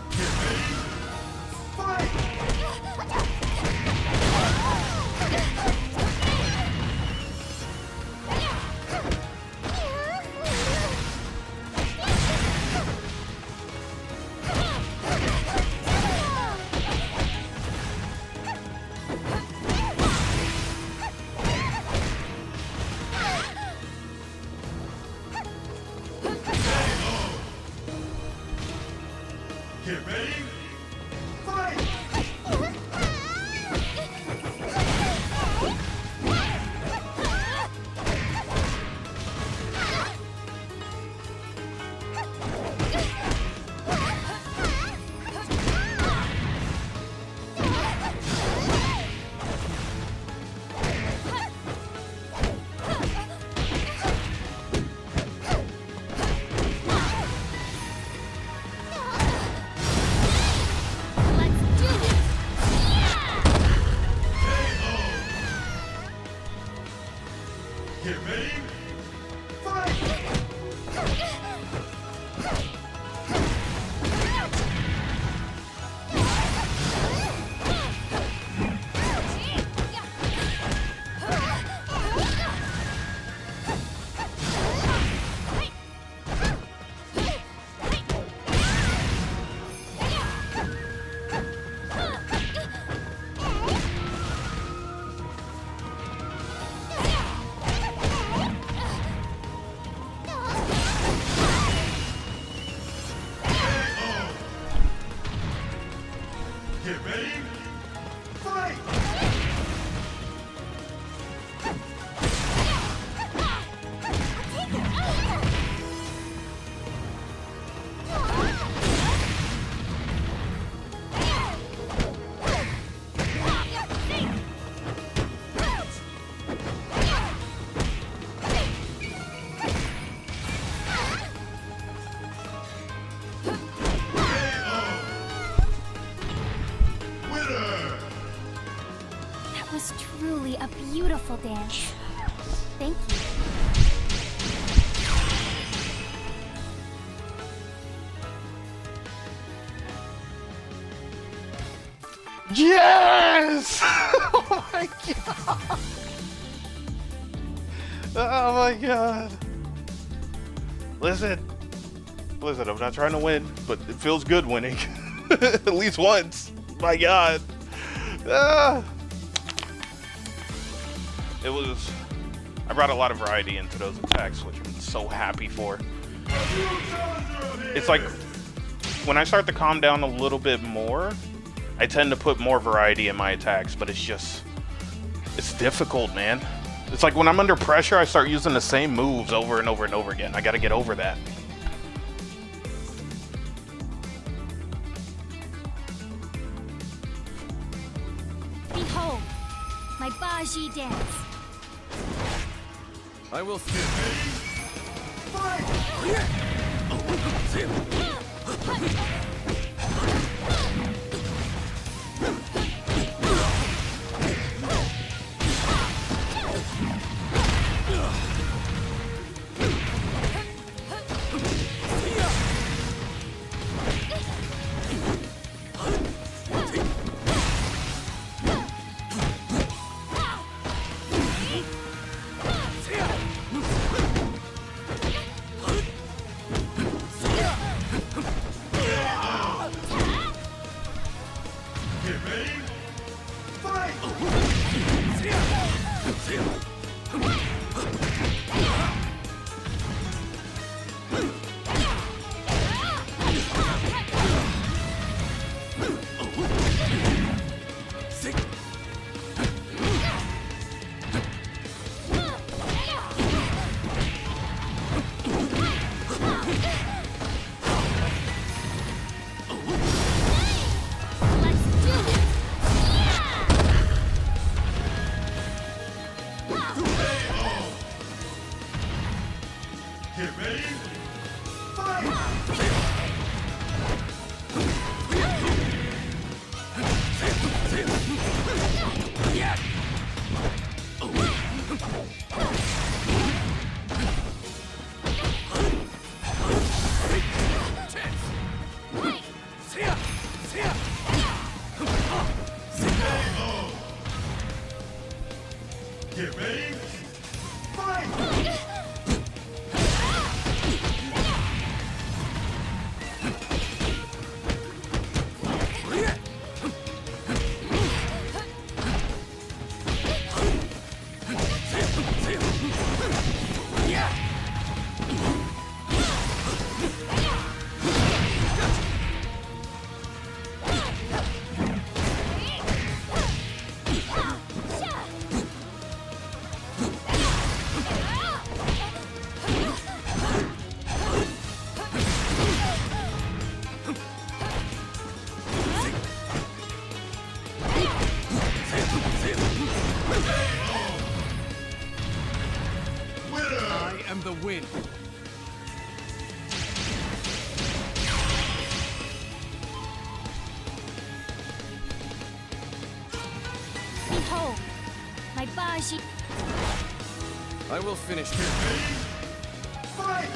Fight! Get ready. Fight! Get ready. Fight! Get ready. Fight! Winner! That was truly a beautiful dance. Thank you. Yes! Oh my god! Oh my god! Listen, I'm not trying to win, but it feels good winning. At least once. My god. Ah. I brought a lot of variety into those attacks, which I'm so happy for. It's like, when I start to calm down a little bit more, I tend to put more variety in my attacks, but it's difficult, man. It's like when I'm under pressure, I start using the same moves over and over and over again. I gotta get over that. Behold, my Baji dance. I will skip. Get ready. Fight! Get ready. Fight! Get ready. Fight! the wind. Behold, my Baji. I will finish this. Fight!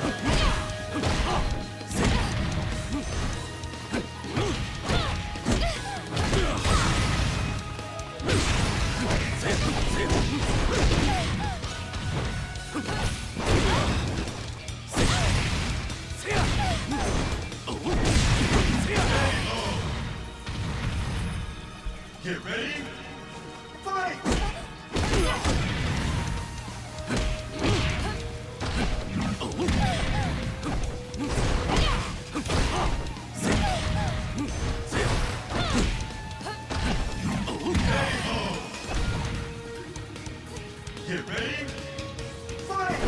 Get ready! Fight! Get ready! Fight!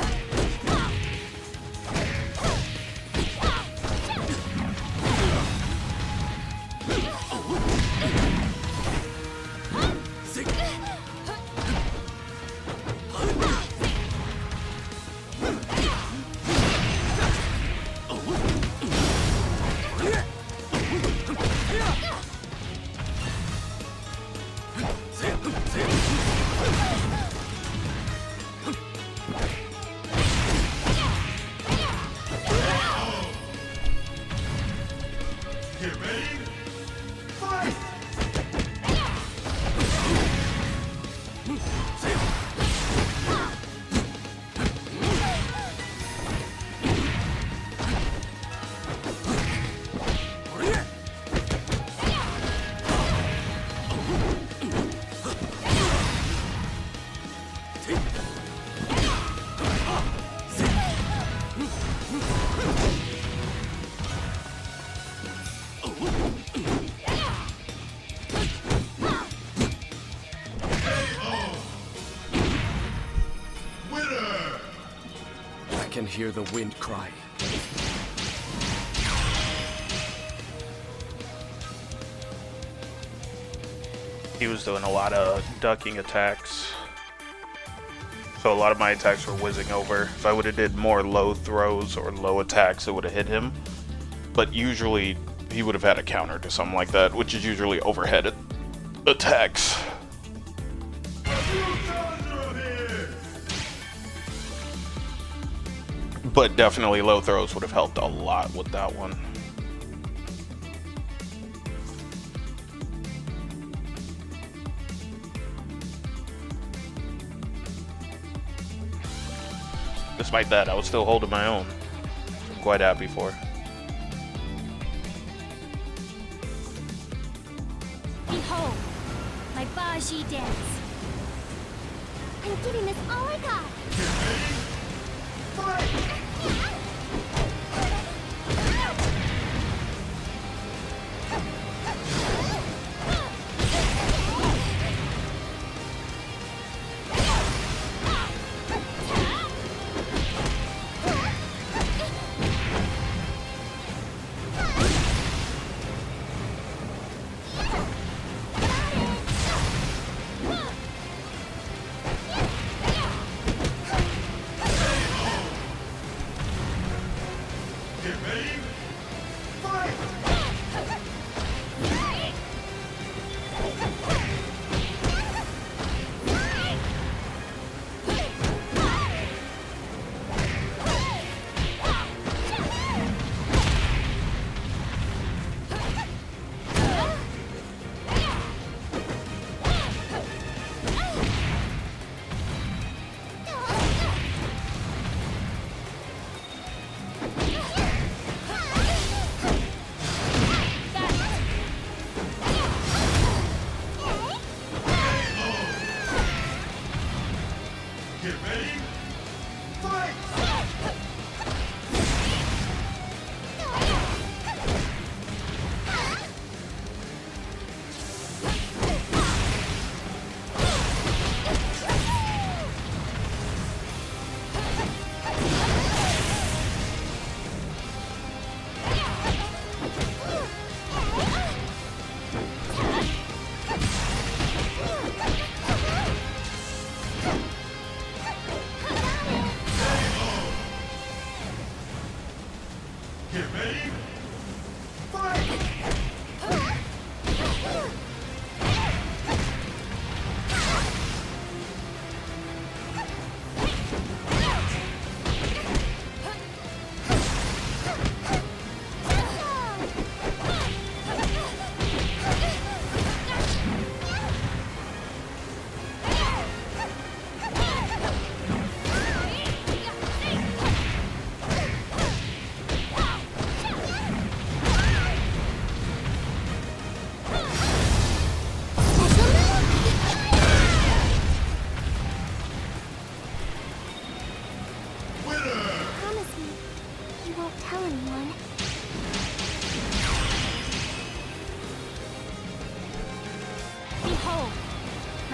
Get ready! Fight! Winner! I can hear the wind cry. He was doing a lot of ducking attacks. So a lot of my attacks were whizzing over. If I would have did more low throws or low attacks, it would have hit him. But usually he would have had a counter to something like that, which is usually overhead attacks. But definitely low throws would have helped a lot with that one. Despite that, I was still holding my own. I'm quite happy for. Behold, my Baji dance. I'm giving this all I got.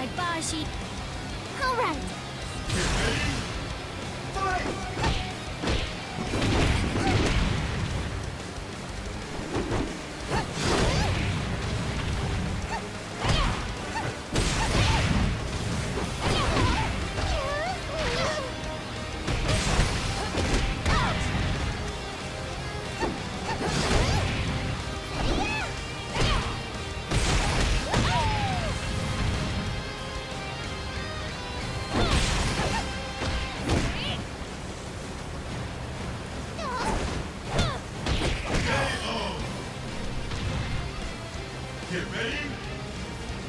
My Baji. All right. Get ready.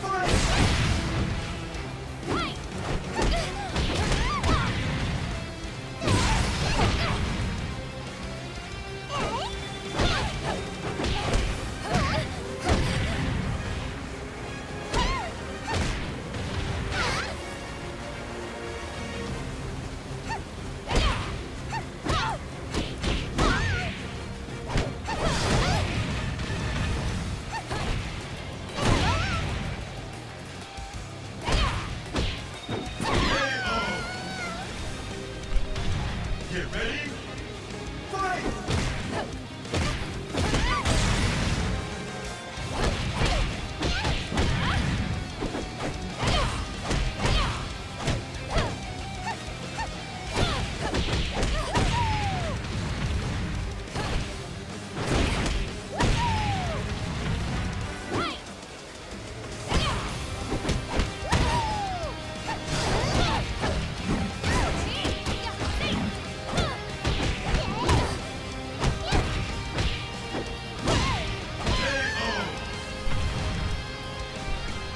Fight! Get ready. Fight! Get ready. Fight!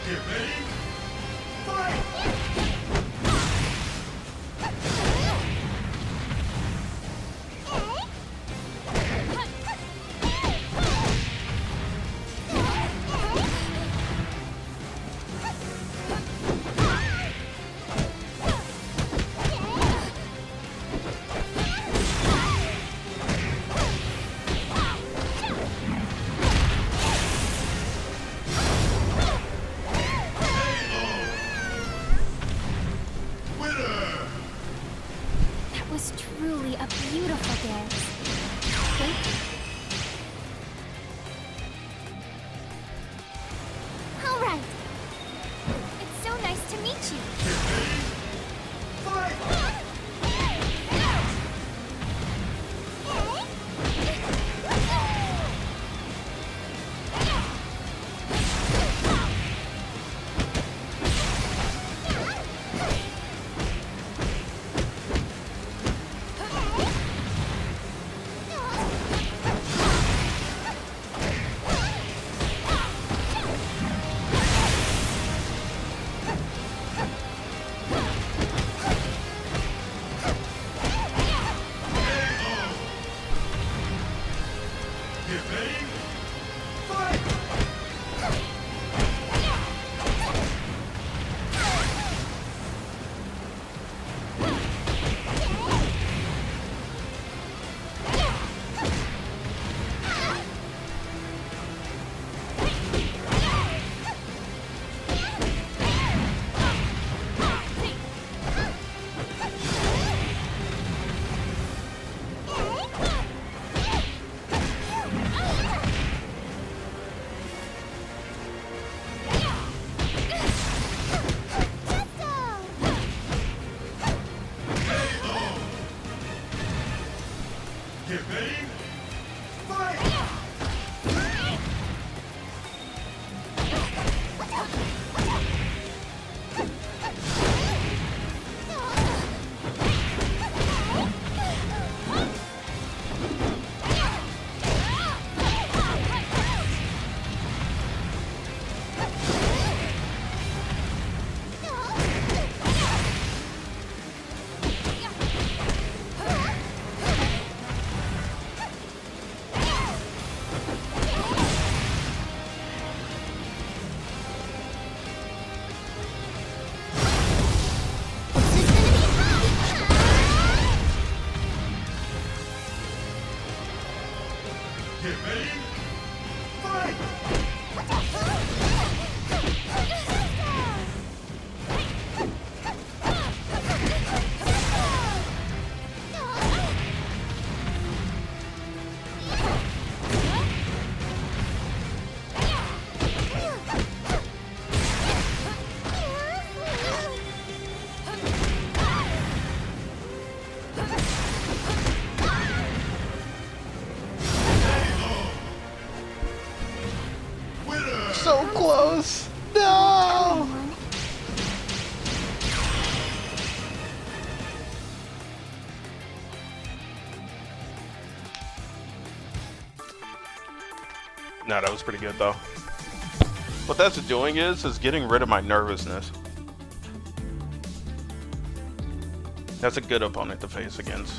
Get ready. Fight! Winner! That was truly a beautiful dance. Wait. All right. It's so nice to meet you. Get ready. Fight! close. No. Everyone. No, that was pretty good though. What that's doing is getting rid of my nervousness. That's a good opponent to face against.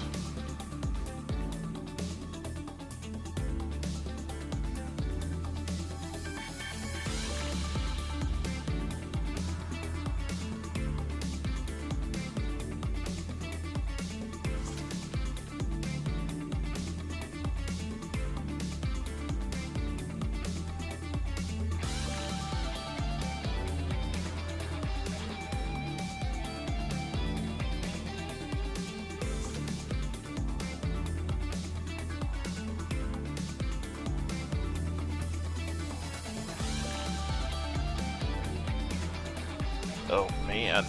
Oh man.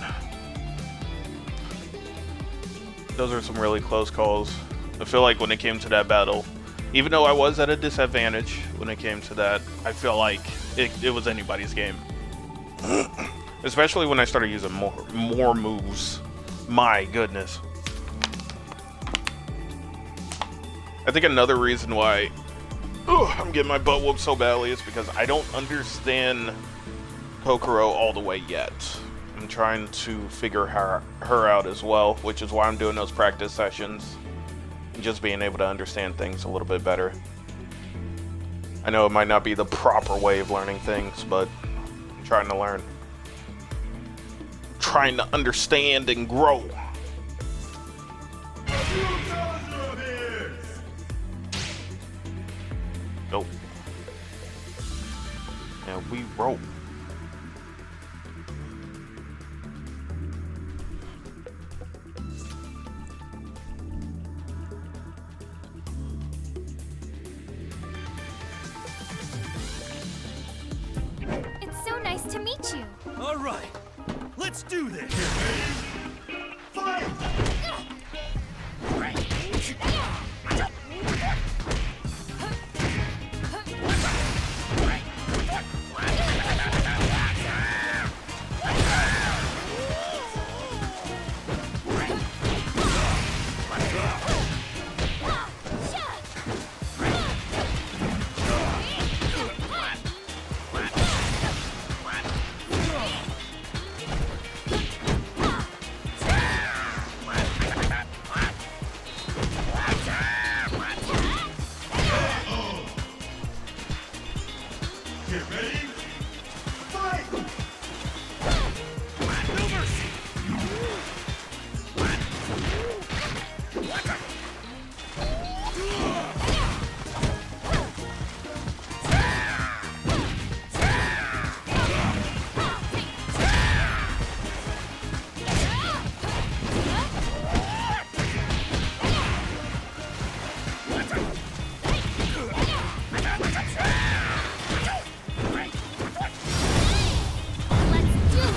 Those are some really close calls. I feel like when it came to that battle, even though I was at a disadvantage when it came to that, I feel like it was anybody's game. Especially when I started using more moves. My goodness. I think another reason why I'm getting my butt whooped so badly is because I don't understand Kokoro all the way yet. I'm trying to figure her out as well, which is why I'm doing those practice sessions. And just being able to understand things a little bit better. I know it might not be the proper way of learning things, but I'm trying to learn. Trying to understand and grow. Go. And we roll. It's so nice to meet you. All right, let's do this. Get ready. Fight! No mercy. Let's do it.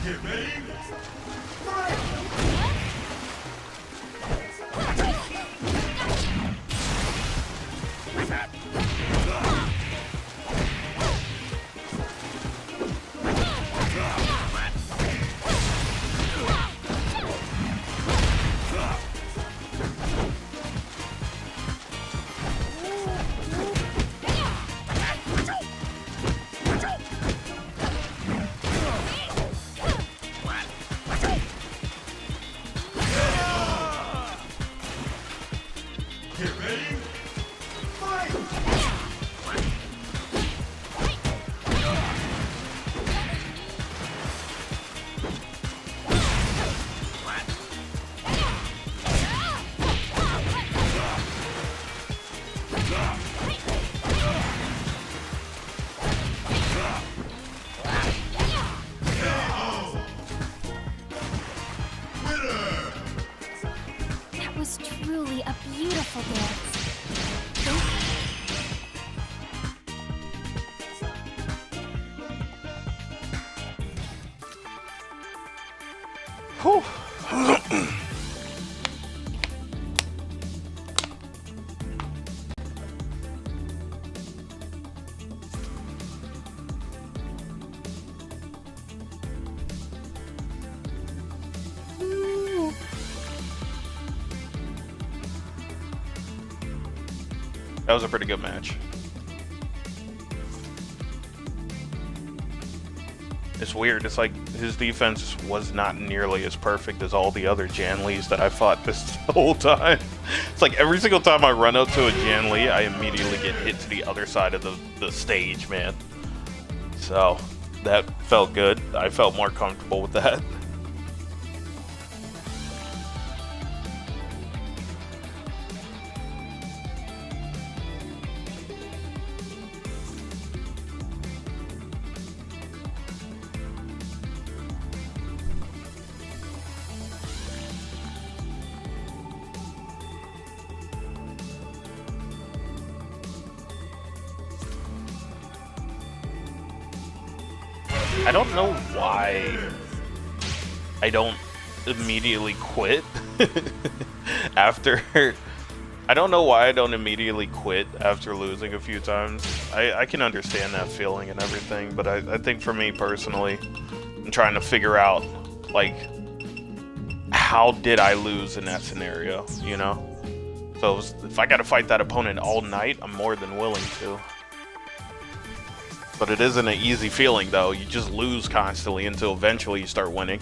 Get ready. Fight! Get ready. Fight! Winner! That was truly a beautiful dance. Whew. That was a pretty good match. It's weird. It's like his defense was not nearly as perfect as all the other Jan Lees that I fought this whole time. It's like every single time I run up to a Jan Lee, I immediately get hit to the other side of the stage, man. So that felt good. I felt more comfortable with that. I don't know why I don't immediately quit after... I don't know why I don't immediately quit after losing a few times. I can understand that feeling and everything, but I think for me personally, I'm trying to figure out, like, how did I lose in that scenario, you know? So if I gotta fight that opponent all night, I'm more than willing to. But it isn't an easy feeling, though. You just lose constantly until eventually you start winning.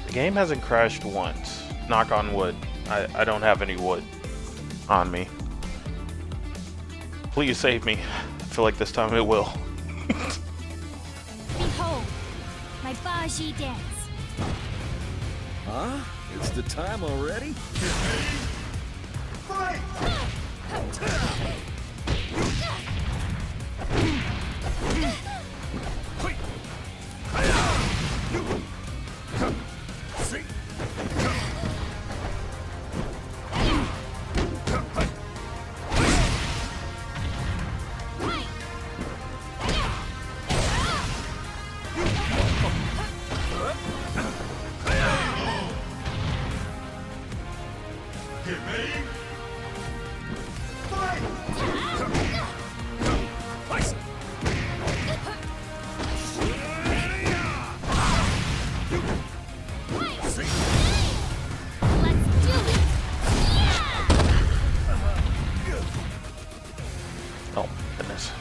The game hasn't crashed once. Knock on wood. I don't have any wood on me. Please save me. I feel like this time it will. Behold, my Baji dance. Huh? It's the time already? Fight! Get ready! Fight! Let's do it! Oh, goodness.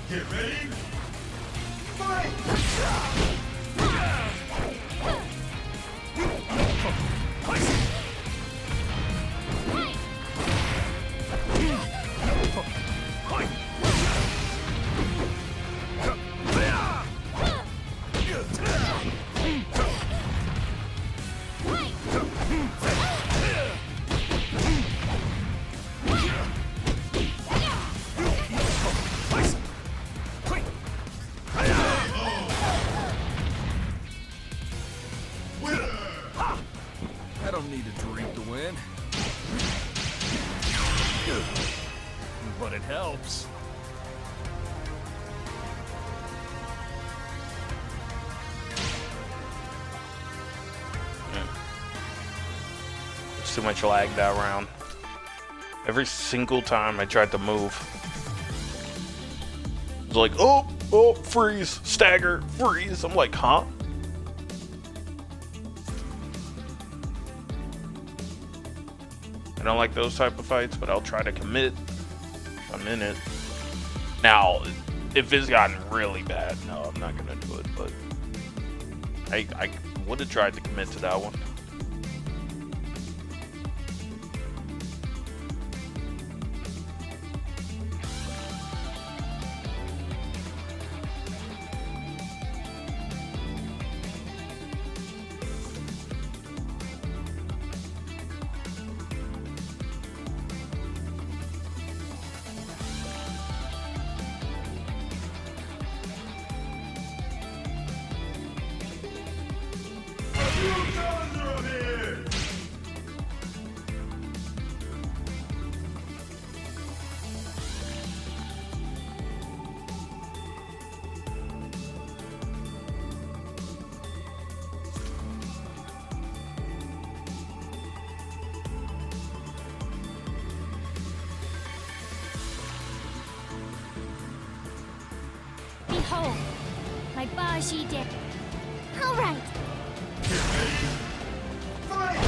Get ready! Fight! I don't need a drink to win. But it helps. There's too much lag that round. Every single time I tried to move, it was like, oh, freeze, stagger, freeze. I'm like, huh? I don't like those type of fights, but I'll try to commit. I'm in it. Now, if it's gotten really bad, no, I'm not gonna do it, but I would have tried to commit to that one. Behold, my Baji dance. All right. Get ready. Fight!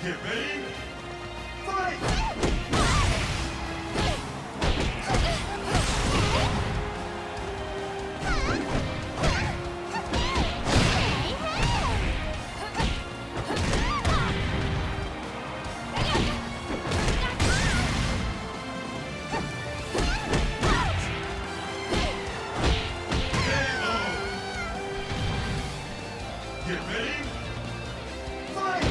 Get ready. Fight! Get ready. Fight!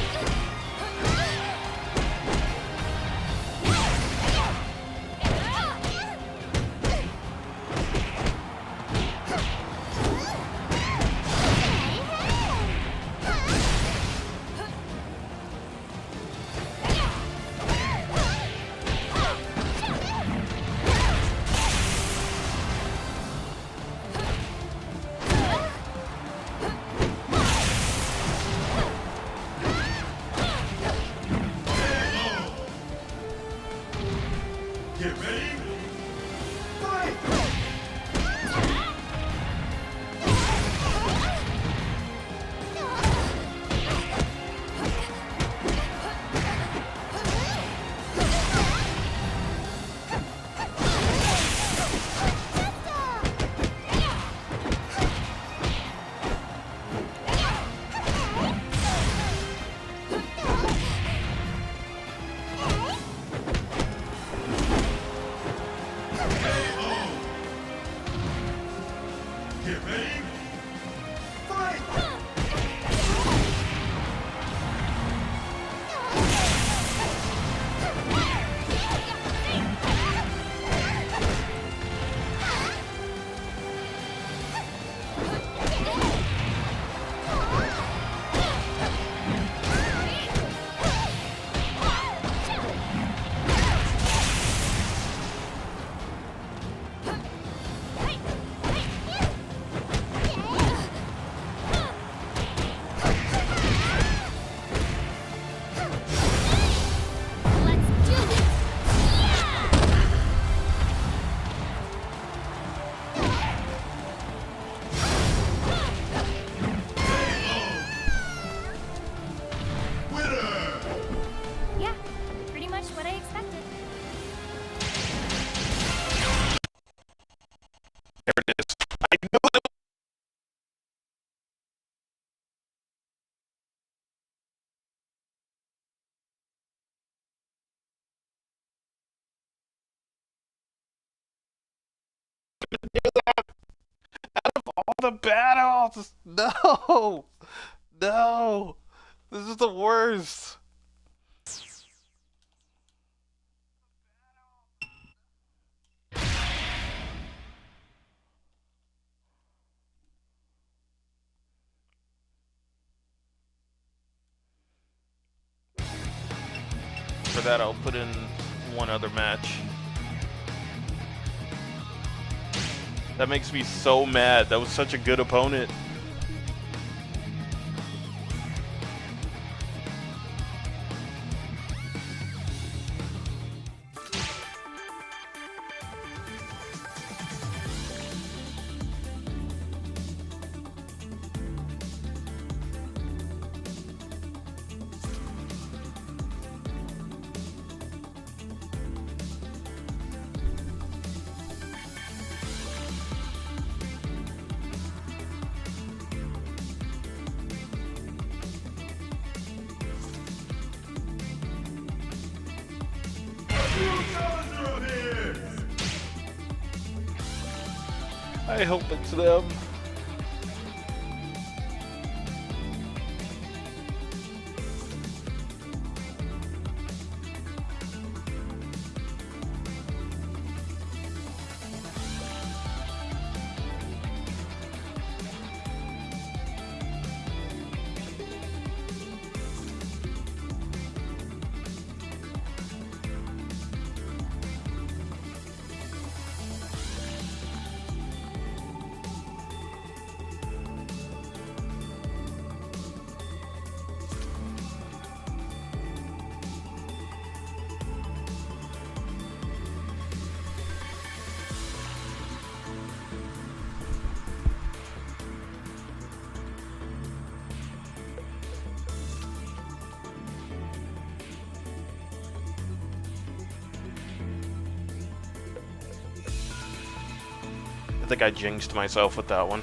Get ready. Fight! Get ready. Fight! Let's do this. Winner! Yeah, pretty much what I expected. There it is. I knew it. All the battles. No, no. This is the worst. For that, I'll put in one other match. That makes me so mad. That was such a good opponent. I hope it's them. I think I jinxed myself with that one.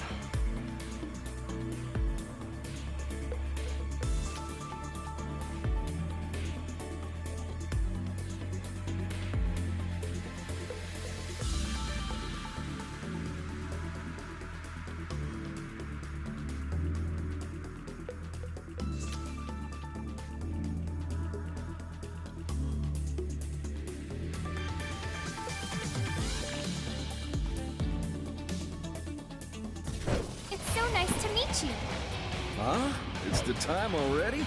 It's so nice to meet you. Huh? It's the time already?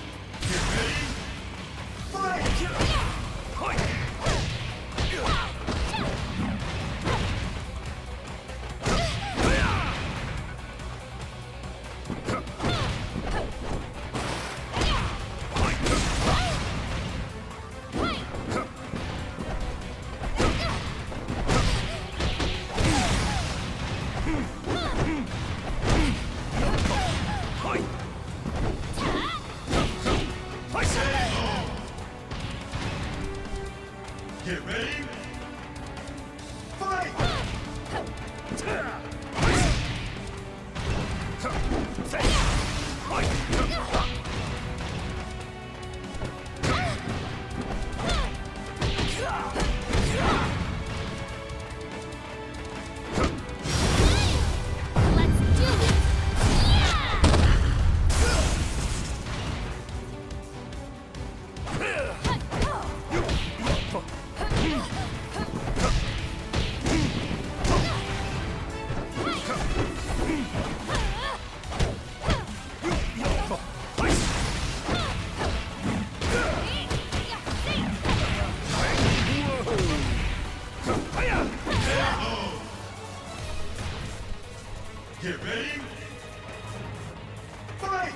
Get ready. Fight! Let's do it! Get ready. Fight!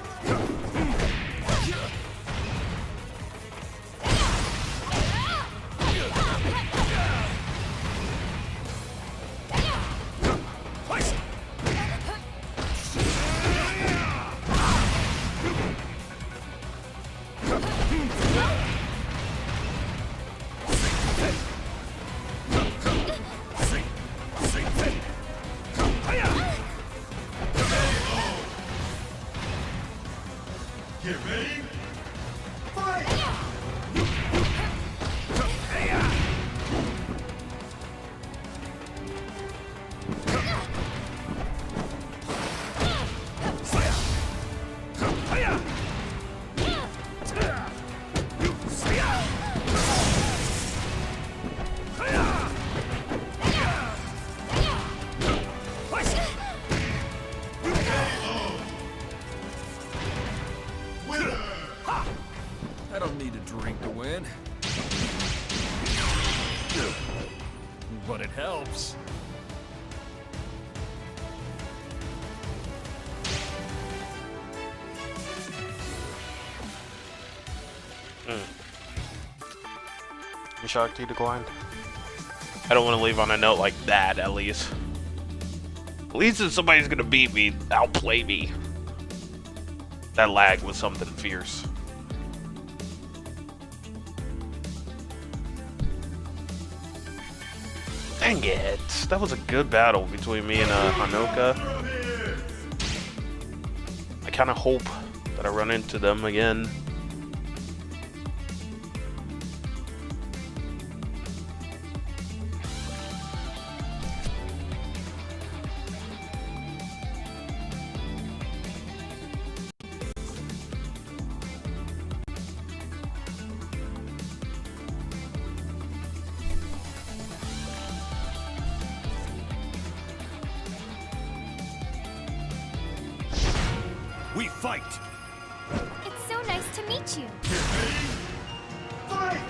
Get ready. Fight! Winner! I don't need a drink to win. But it helps. You shocked he declined? I don't want to leave on a note like that, at least. At least if somebody's gonna beat me, outplay me. That lag was something fierce. Dang it! That was a good battle between me and Hanoka. I kind of hope that I run into them again. We fight! It's so nice to meet you. Fight!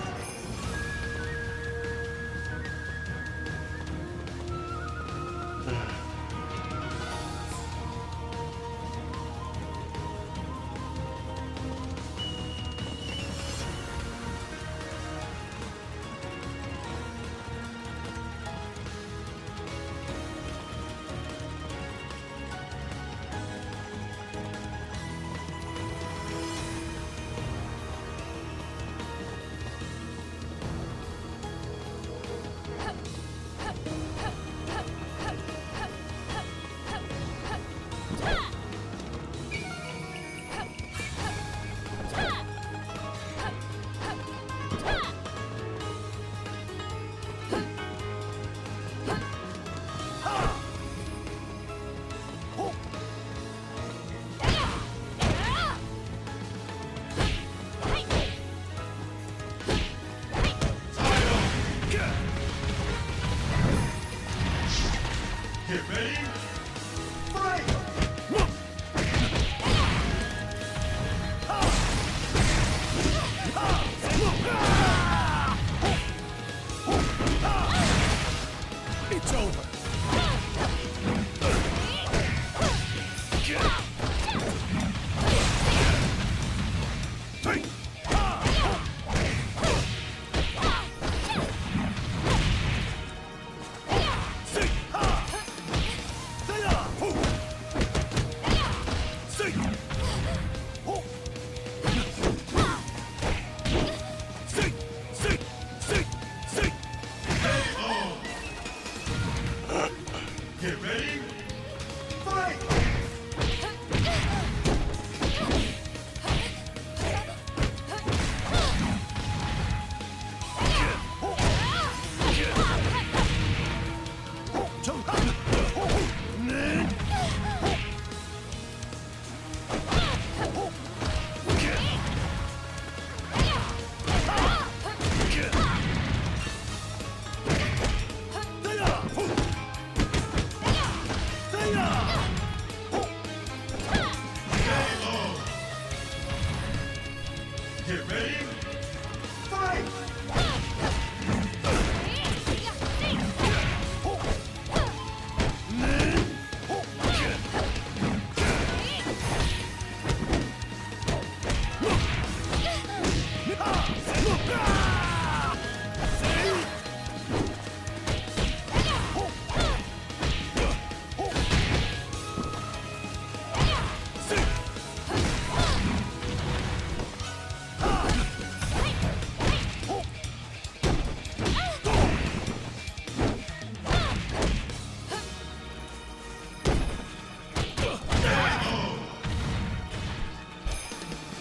Get ready. Fight! It's over. Get ready. Fight! Get ready. Fight!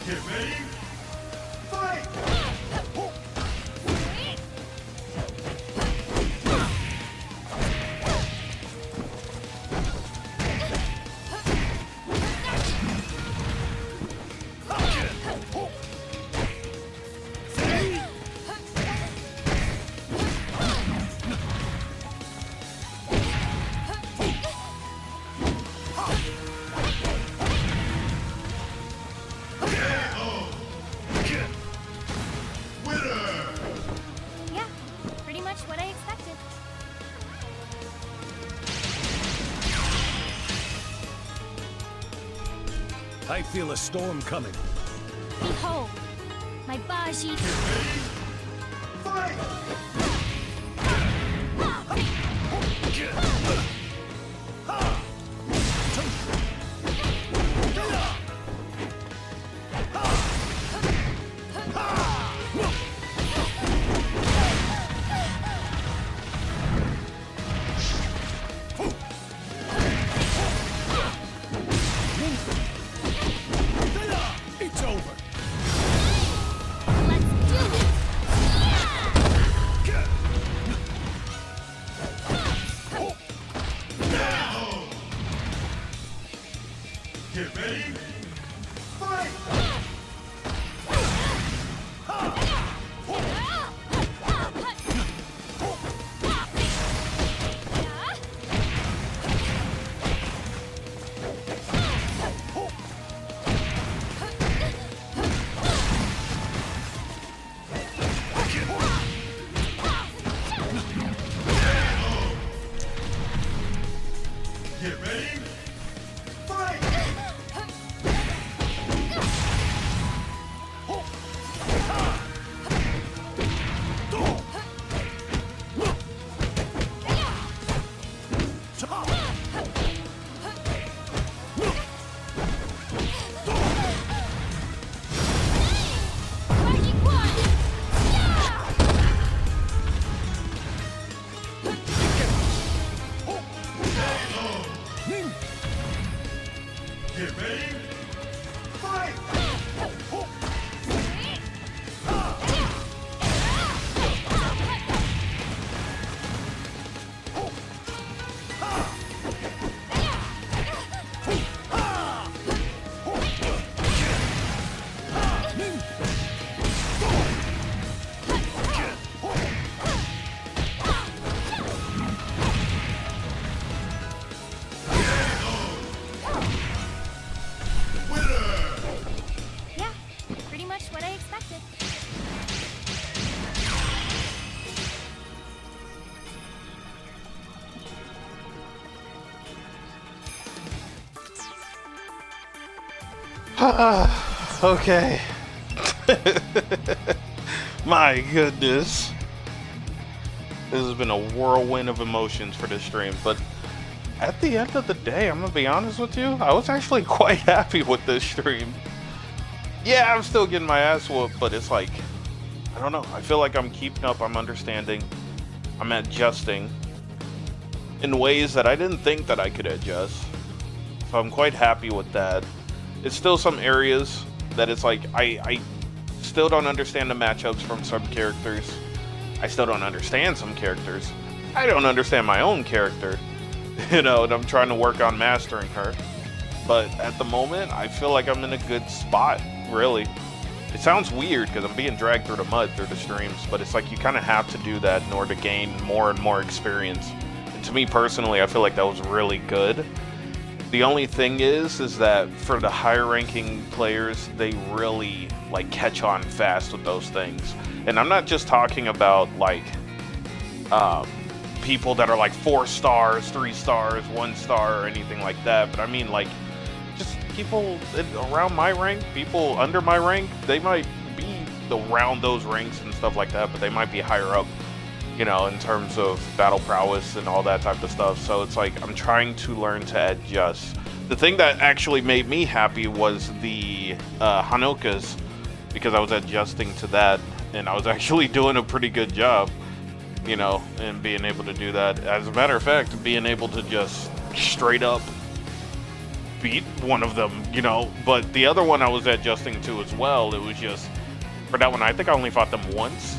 Get ready. Fight! Winner! Yeah, pretty much what I expected. I feel a storm coming. Behold, my Baji. Fight! It's over. Let's do it! Get ready. Fight! Get ready. Fight! Baji Quan! Get ready. Fight! Okay. My goodness. This has been a whirlwind of emotions for this stream, but at the end of the day, I'm gonna be honest with you, I was actually quite happy with this stream. Yeah, I'm still getting my ass whooped, but it's like, I don't know, I feel like I'm keeping up, I'm understanding, I'm adjusting in ways that I didn't think that I could adjust. So I'm quite happy with that. It's still some areas that it's like, I still don't understand the matchups from some characters. I still don't understand some characters. I don't understand my own character, you know, and I'm trying to work on mastering her. But at the moment, I feel like I'm in a good spot, really. It sounds weird because I'm being dragged through the mud through the streams, but it's like you kind of have to do that in order to gain more and more experience. And to me personally, I feel like that was really good. The only thing is that for the higher ranking players, they really like catch on fast with those things. And I'm not just talking about like people that are like 4 stars, 3 stars, 1 star, or anything like that. But I mean like just people around my rank, people under my rank, they might be around those ranks and stuff like that, but they might be higher up, you know, in terms of battle prowess and all that type of stuff. So it's like I'm trying to learn to adjust. The thing that actually made me happy was the Hanokas, because I was adjusting to that and I was actually doing a pretty good job, you know, and being able to do that. As a matter of fact, being able to just straight up beat one of them, you know. But the other one I was adjusting to as well, it was just, for that one, I think I only fought them once.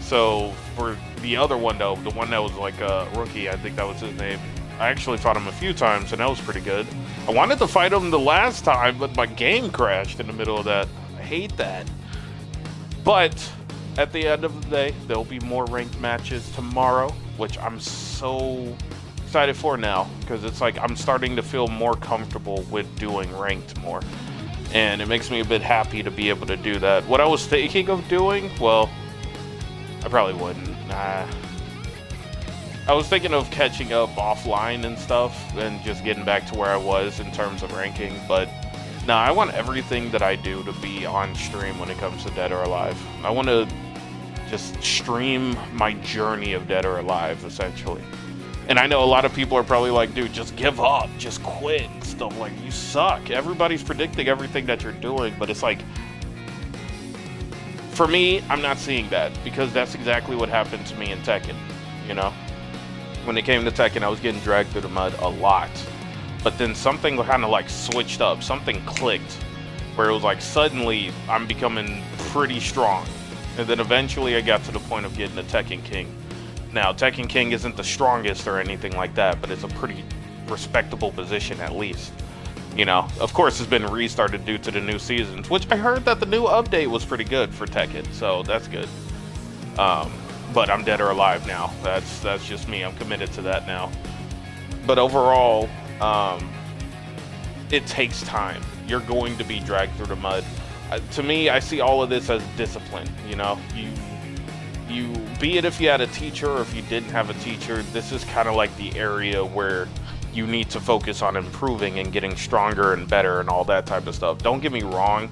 So for the other one though, the one that was like a rookie, I think that was his name, I actually fought him a few times and that was pretty good. I wanted to fight him the last time, but my game crashed in the middle of that. I hate that. But at the end of the day, there'll be more ranked matches tomorrow, which I'm so excited for now, because it's like I'm starting to feel more comfortable with doing ranked more. And it makes me a bit happy to be able to do that. What I was thinking of doing, well, I probably wouldn't. I was thinking of catching up offline and stuff and just getting back to where I was in terms of ranking, but no, I want everything that I do to be on stream when it comes to Dead or Alive. I want to just stream my journey of Dead or Alive, essentially. And I know a lot of people are probably like, dude, just give up, just quit and stuff. Like, you suck. Everybody's predicting everything that you're doing, but it's like, for me, I'm not seeing that, because that's exactly what happened to me in Tekken, you know? When it came to Tekken, I was getting dragged through the mud a lot. But then something kind of like switched up, something clicked, where it was like suddenly I'm becoming pretty strong. And then eventually I got to the point of getting a Tekken King. Now, Tekken King isn't the strongest or anything like that, but it's a pretty respectable position at least. You know, of course it's been restarted due to the new seasons, which I heard that the new update was pretty good for Tekken, so that's good. But I'm Dead or Alive now. That's just me. I'm committed to that now. But overall, it takes time. You're going to be dragged through the mud. To me, I see all of this as discipline. You know, you be it if you had a teacher or if you didn't have a teacher, this is kind of like the area where you need to focus on improving and getting stronger and better and all that type of stuff. Don't get me wrong.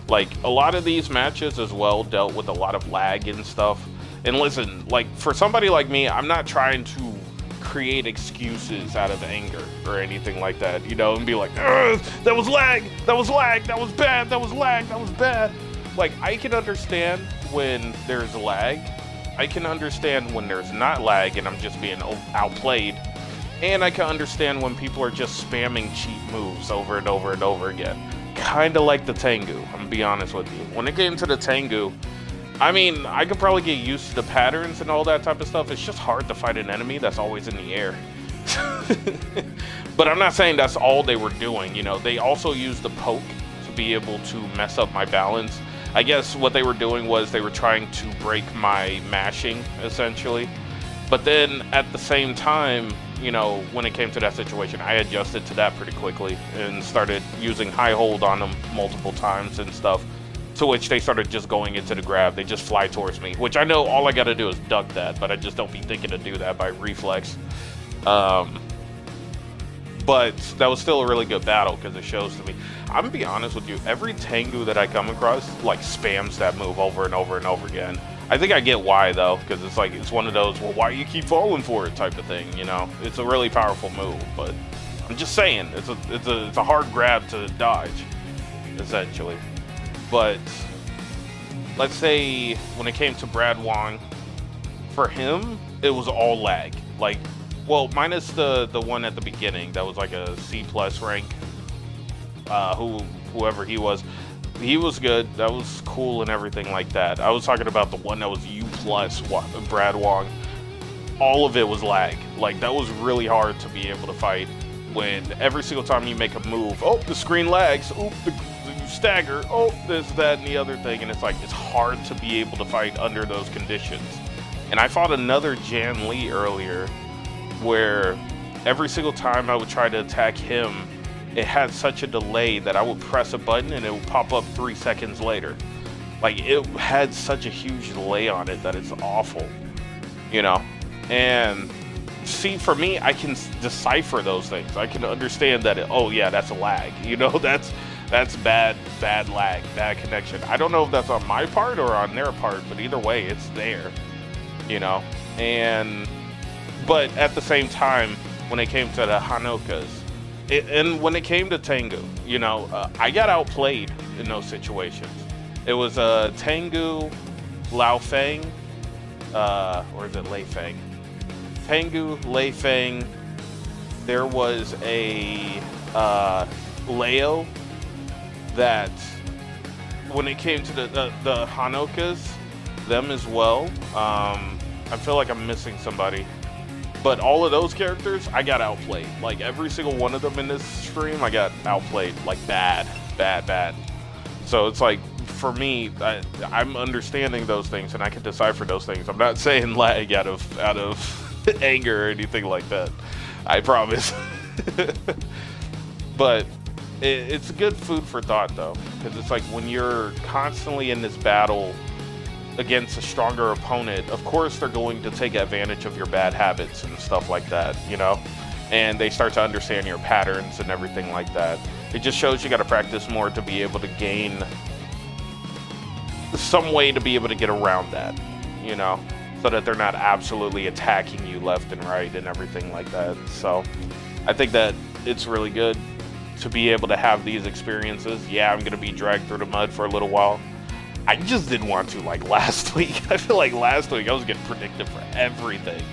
Like, a lot of these matches as well dealt with a lot of lag and stuff. And listen, like, for somebody like me, I'm not trying to create excuses out of anger or anything like that, you know, and be like, that was lag, that was lag, that was bad, that was lag, that was bad. Like, I can understand when there's lag. I can understand when there's not lag and I'm just being outplayed. And I can understand when people are just spamming cheat moves over and over and over again. Kind of like the Tengu, I'm gonna be honest with you. When it came to the Tengu, I mean, I could probably get used to the patterns and all that type of stuff. It's just hard to fight an enemy that's always in the air. But I'm not saying that's all they were doing, you know. They also used the poke to be able to mess up my balance. I guess what they were doing was they were trying to break my mashing, essentially. But then at the same time, you know, when it came to that situation, I adjusted to that pretty quickly and started using high hold on them multiple times and stuff. To which they started just going into the grab. They just fly towards me, which I know all I gotta do is duck that, but I just don't be thinking to do that by reflex. But that was still a really good battle because it shows to me. I'm gonna be honest with you, every Tengu that I come across like spams that move over and over and over again. I think I get why though, because it's like it's one of those, well, why you keep falling for it type of thing, you know? It's a really powerful move, but I'm just saying it's a hard grab to dodge, essentially. But let's say when it came to Brad Wong, for him it was all lag. Like, well, minus the one at the beginning that was like a C+ rank. Whoever he was good. That was cool and everything like that. I was talking about the one that was U+, Brad Wong. All of it was lag. Like, that was really hard to be able to fight when every single time you make a move, oh, the screen lags, oh, you stagger, oh, this, that, and the other thing, and it's like, it's hard to be able to fight under those conditions. And I fought another Jan Lee earlier where every single time I would try to attack him, it had such a delay that I would press a button and it would pop up 3 seconds later. Like, it had such a huge delay on it that it's awful, you know? And see, for me, I can decipher those things. I can understand that, oh yeah, that's a lag, you know? That's bad lag, bad connection. I don't know if that's on my part or on their part, but either way, it's there, you know? But at the same time, when it came to the Hanokas, and when it came to Tengu, you know, I got outplayed in those situations. It was Tengu, Lao Feng, or is it Lei Feng? Tengu, Lei Feng. There was a Leo that, when it came to the Hanokas, them as well. I feel like I'm missing somebody. But all of those characters, I got outplayed. Like, every single one of them in this stream, I got outplayed. Like, bad. So it's like, for me, I'm understanding those things, and I can decipher those things. I'm not saying lag out of anger or anything like that. I promise. But it's good food for thought, though. Because it's like, when you're constantly in this battle against a stronger opponent, of course they're going to take advantage of your bad habits and stuff like that, you know, and they start to understand your patterns and everything like that. It just shows you got to practice more to be able to gain some way to be able to get around that, you know, so that they're not absolutely attacking you left and right and everything like that. So I think that it's really good to be able to have these experiences. Yeah, I'm going to be dragged through the mud for a little while. I just didn't want to, like last week. I feel like last week I was getting predicted for everything.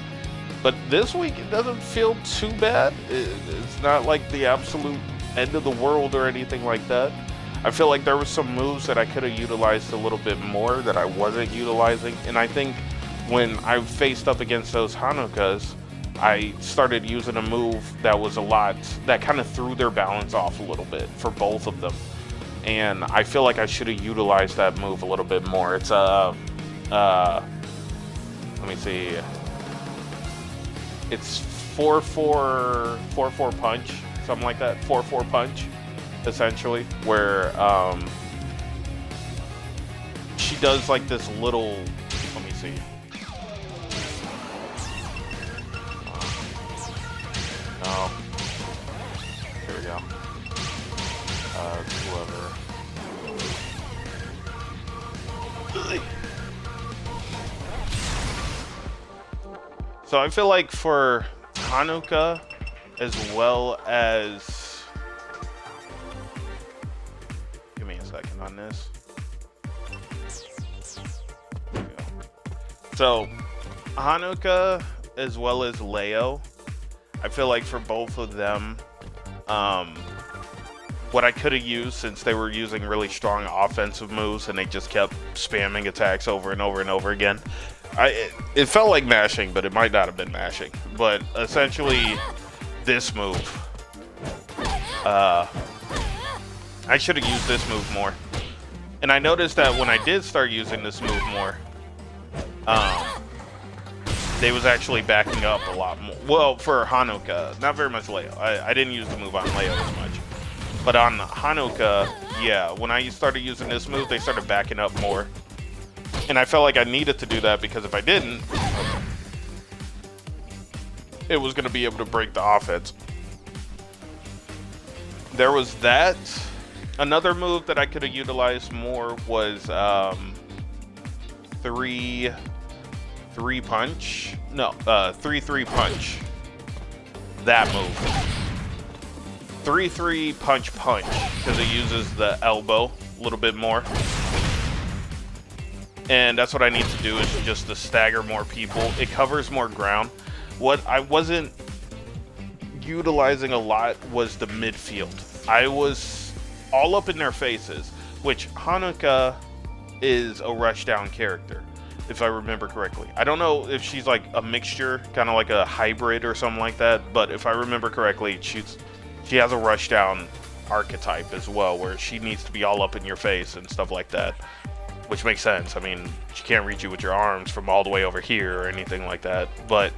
But this week it doesn't feel too bad. It's not like the absolute end of the world or anything like that. I feel like there were some moves that I could have utilized a little bit more that I wasn't utilizing. And I think when I faced up against those Hanokas, I started using a move that was that kind of threw their balance off a little bit for both of them. And I feel like I should have utilized that move a little bit more. It's let me see. It's 4-4 punch, something like that. 4-4 punch, essentially, where she does like this little. Let me see. No. Here we go. Whoever. So I feel like for Hanukkah, as well as, give me a second on this. There we go. So Hanukkah as well as Leo, I feel like for both of them, what I could have used, since they were using really strong offensive moves and they just kept spamming attacks over and over and over again. It felt like mashing, but it might not have been mashing. But essentially, this move. I should have used this move more. And I noticed that when I did start using this move more, they was actually backing up a lot more. Well, for Hanukkah, not very much Leo. I didn't use the move on Leo as much. But on Hanukkah, yeah, when I started using this move, they started backing up more. And I felt like I needed to do that because if I didn't, it was going to be able to break the offense. there was that. Another move that I could have utilized more was 3-3 punch. No, 3-3 punch. That move. 3-3 punch because it uses the elbow a little bit more. And that's what I need to do, is just to stagger more people. It covers more ground. What I wasn't utilizing a lot was the midfield. I was all up in their faces, which Hanukkah is a rushdown character, if I remember correctly. I don't know if she's like a mixture, kind of like a hybrid or something like that, but if I remember correctly, she has a rushdown archetype as well, where she needs to be all up in your face and stuff like that, which makes sense. I mean, she can't reach you with your arms from all the way over here or anything like that, but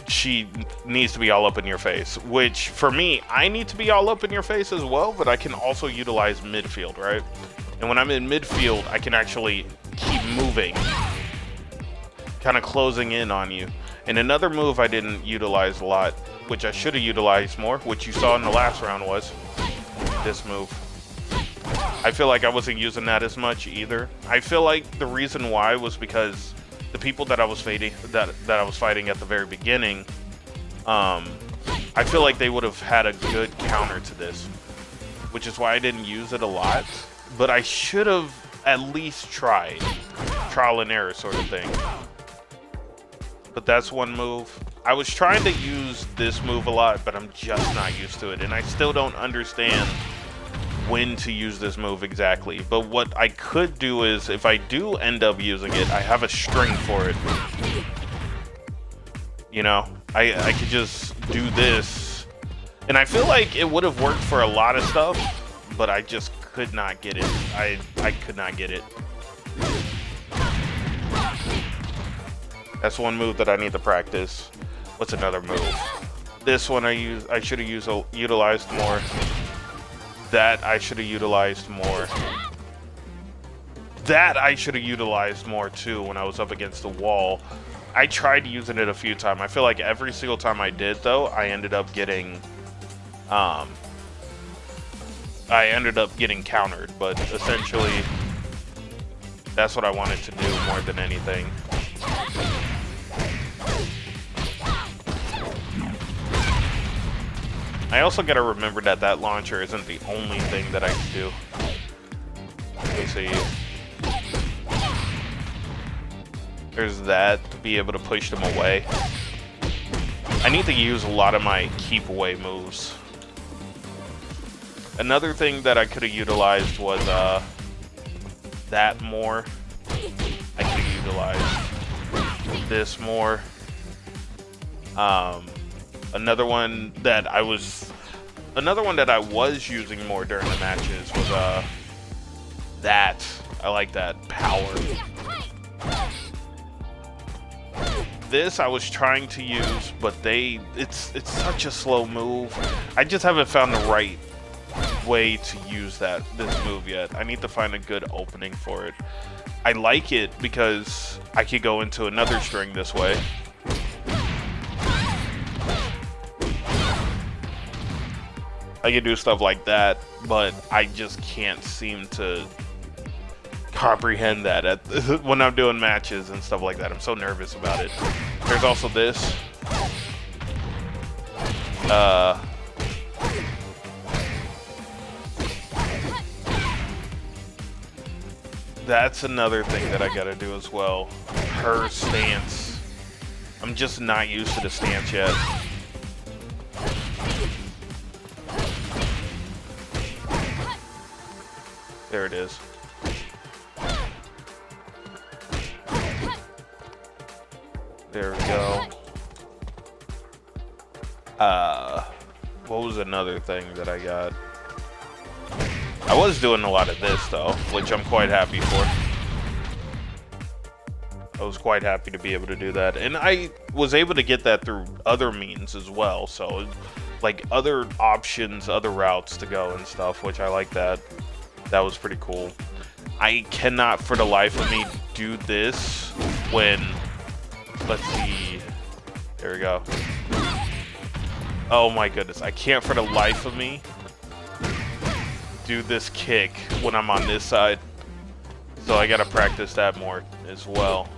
she needs to be all up in your face, which for me, I need to be all up in your face as well, but I can also utilize midfield, right? And when I'm in midfield, I can actually keep moving, kind of closing in on you. And another move I didn't utilize a lot, which I should have utilized more, which you saw in the last round, was this move. I feel like I wasn't using that as much either. I feel like the reason why was because the people that I was fighting, that I was fighting at the very beginning, I feel like they would have had a good counter to this, which is why I didn't use it a lot. But I should have at least tried, trial and error sort of thing. But that's one move. I was trying to use this move a lot, but I'm just not used to it, and I still don't understand when to use this move exactly. But what I could do is, if I do end up using it, I have a string for it. You know, I could just do this, and I feel like it would have worked for a lot of stuff, but I just could not get it. I could not get it. That's one move that I need to practice. What's another move? This one I should have utilized more. That I should have utilized more. That I should have utilized more too when I was up against the wall. I tried using it a few times. I feel like every single time I did, though, I ended up getting countered. But essentially, that's what I wanted to do more than anything. I also gotta remember that that launcher isn't the only thing that I can do. Let me see. There's that, to be able to push them away. I need to use a lot of my keep away moves. Another thing that I could have utilized was that more. I could have utilized this more. Another one that I was using more during the matches was that. I like that power. This I was trying to use, but it's such a slow move. I just haven't found the right way to use this move yet. I need to find a good opening for it. I like it because I could go into another string this way. I can do stuff like that, but I just can't seem to comprehend that when I'm doing matches and stuff like that. I'm so nervous about it. There's also this. That's another thing that I gotta do as well. Her stance. I'm just not used to the stance yet. There it is. There we go. What was another thing that I got? I was doing a lot of this though, which I'm quite happy for. I was quite happy to be able to do that, and I was able to get that through other means as well, so like other options, other routes to go and stuff, which I like that. That was pretty cool. I cannot for the life of me do this when, let's see, there we go. Oh my goodness, I can't for the life of me do this kick when I'm on this side. So I gotta practice that more as well.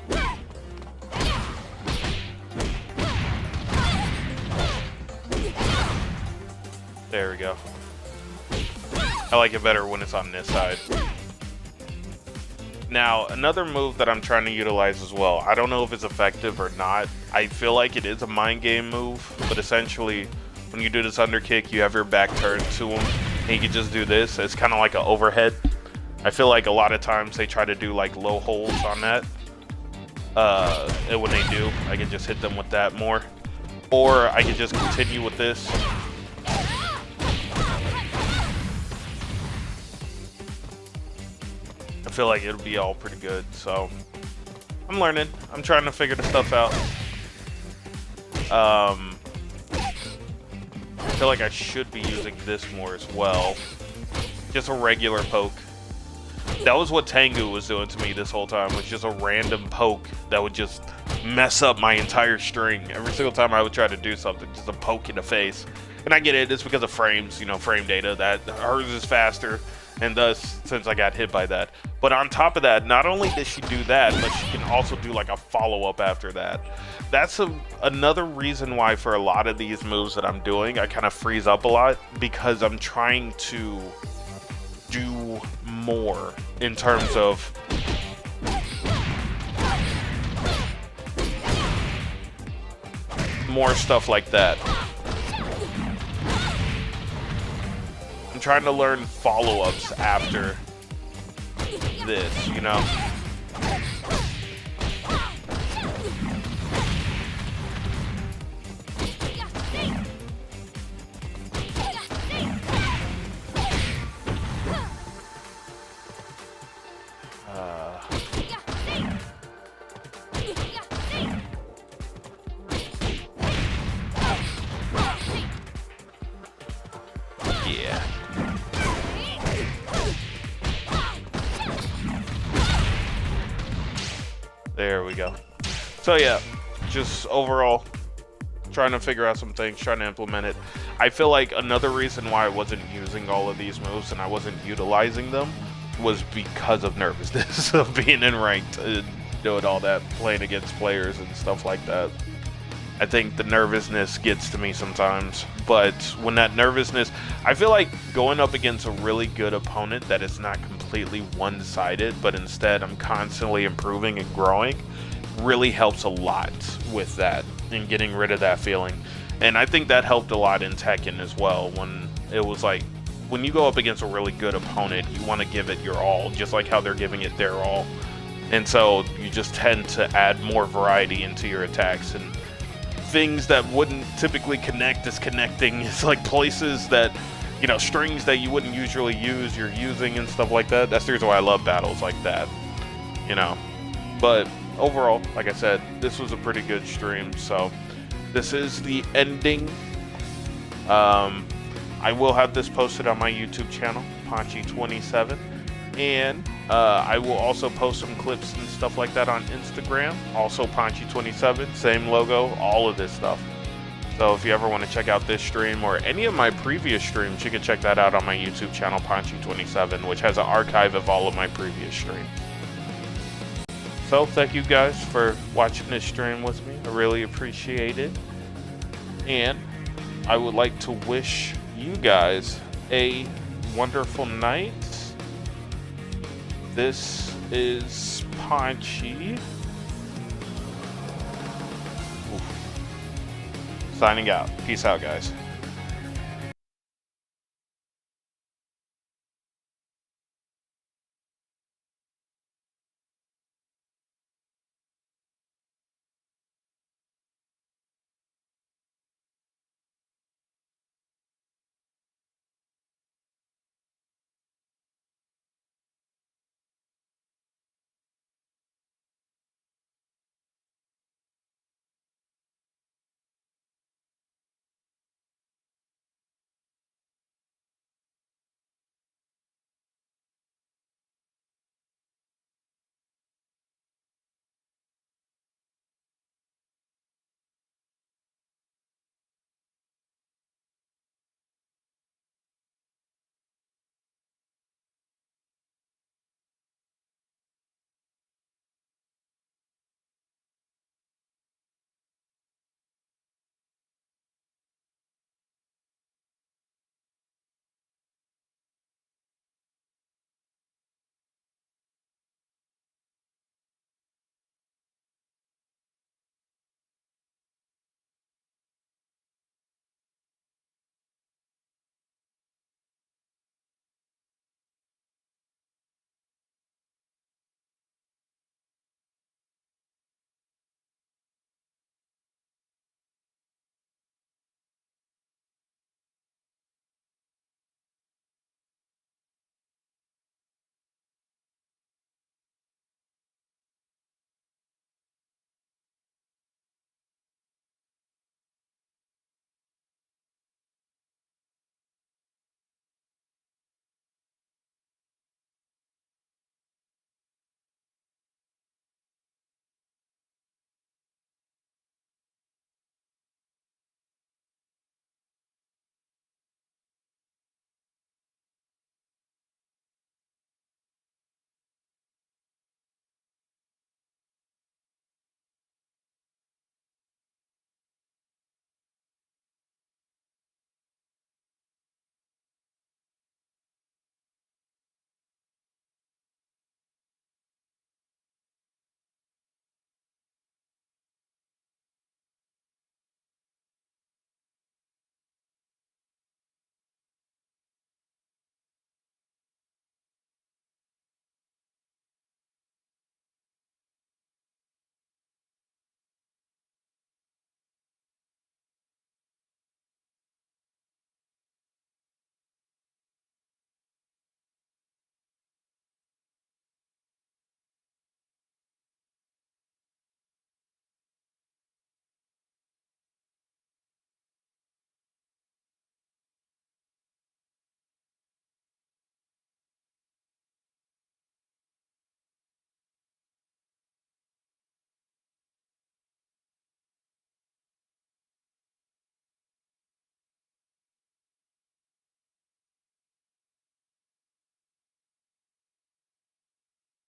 There we go. I like it better when it's on this side. Now, another move that I'm trying to utilize as well, I don't know if it's effective or not. I feel like it is a mind game move, but essentially, when you do this underkick, you have your back turned to him, and you can just do this. It's kind of like an overhead. I feel like a lot of times they try to do like low holds on that. And when they do, I can just hit them with that more. Or I can just continue with this. I feel like it'll be all pretty good, so I'm learning. I'm trying to figure the stuff out. I feel like I should be using this more as well. Just a regular poke. That was what Tengu was doing to me this whole time, was just a random poke that would just mess up my entire string. Every single time I would try to do something, just a poke in the face. And I get it, it's because of frames, you know, frame data, that hers is faster, and thus, since I got hit by that. But on top of that, not only did she do that, but she can also do like a follow-up after that. That's another reason why for a lot of these moves that I'm doing, I kind of freeze up a lot, because I'm trying to do more in terms of more stuff like that. I'm trying to learn follow-ups after this, you know? Yeah. There we go. So yeah, just overall trying to figure out some things, trying to implement it. I feel like another reason why I wasn't using all of these moves and I wasn't utilizing them was because of nervousness of being in ranked and doing all that, playing against players and stuff like that. I think the nervousness gets to me sometimes, but when that nervousness, I feel like going up against a really good opponent that is not completely one-sided, but instead I'm constantly improving and growing, really helps a lot with that and getting rid of that feeling. And I think that helped a lot in Tekken as well, when it was like, when you go up against a really good opponent, you want to give it your all, just like how they're giving it their all. And so you just tend to add more variety into your attacks, and things that wouldn't typically connect is connecting. It's like places that, you know, strings that you wouldn't usually use, you're using and stuff like that. That's the reason why I love battles like that, you know. But overall, like I said, this was a pretty good stream, so this is the ending. I will have this posted on my YouTube channel, Ponchi27, and I will also post some clips and stuff like that on Instagram, also Ponchi27, same logo, all of this stuff. So if you ever want to check out this stream or any of my previous streams, you can check that out on my YouTube channel, Ponchi27, which has an archive of all of my previous streams. So thank you guys for watching this stream with me. I really appreciate it. And I would like to wish you guys a wonderful night. This is Ponchi. Signing out. Peace out, guys.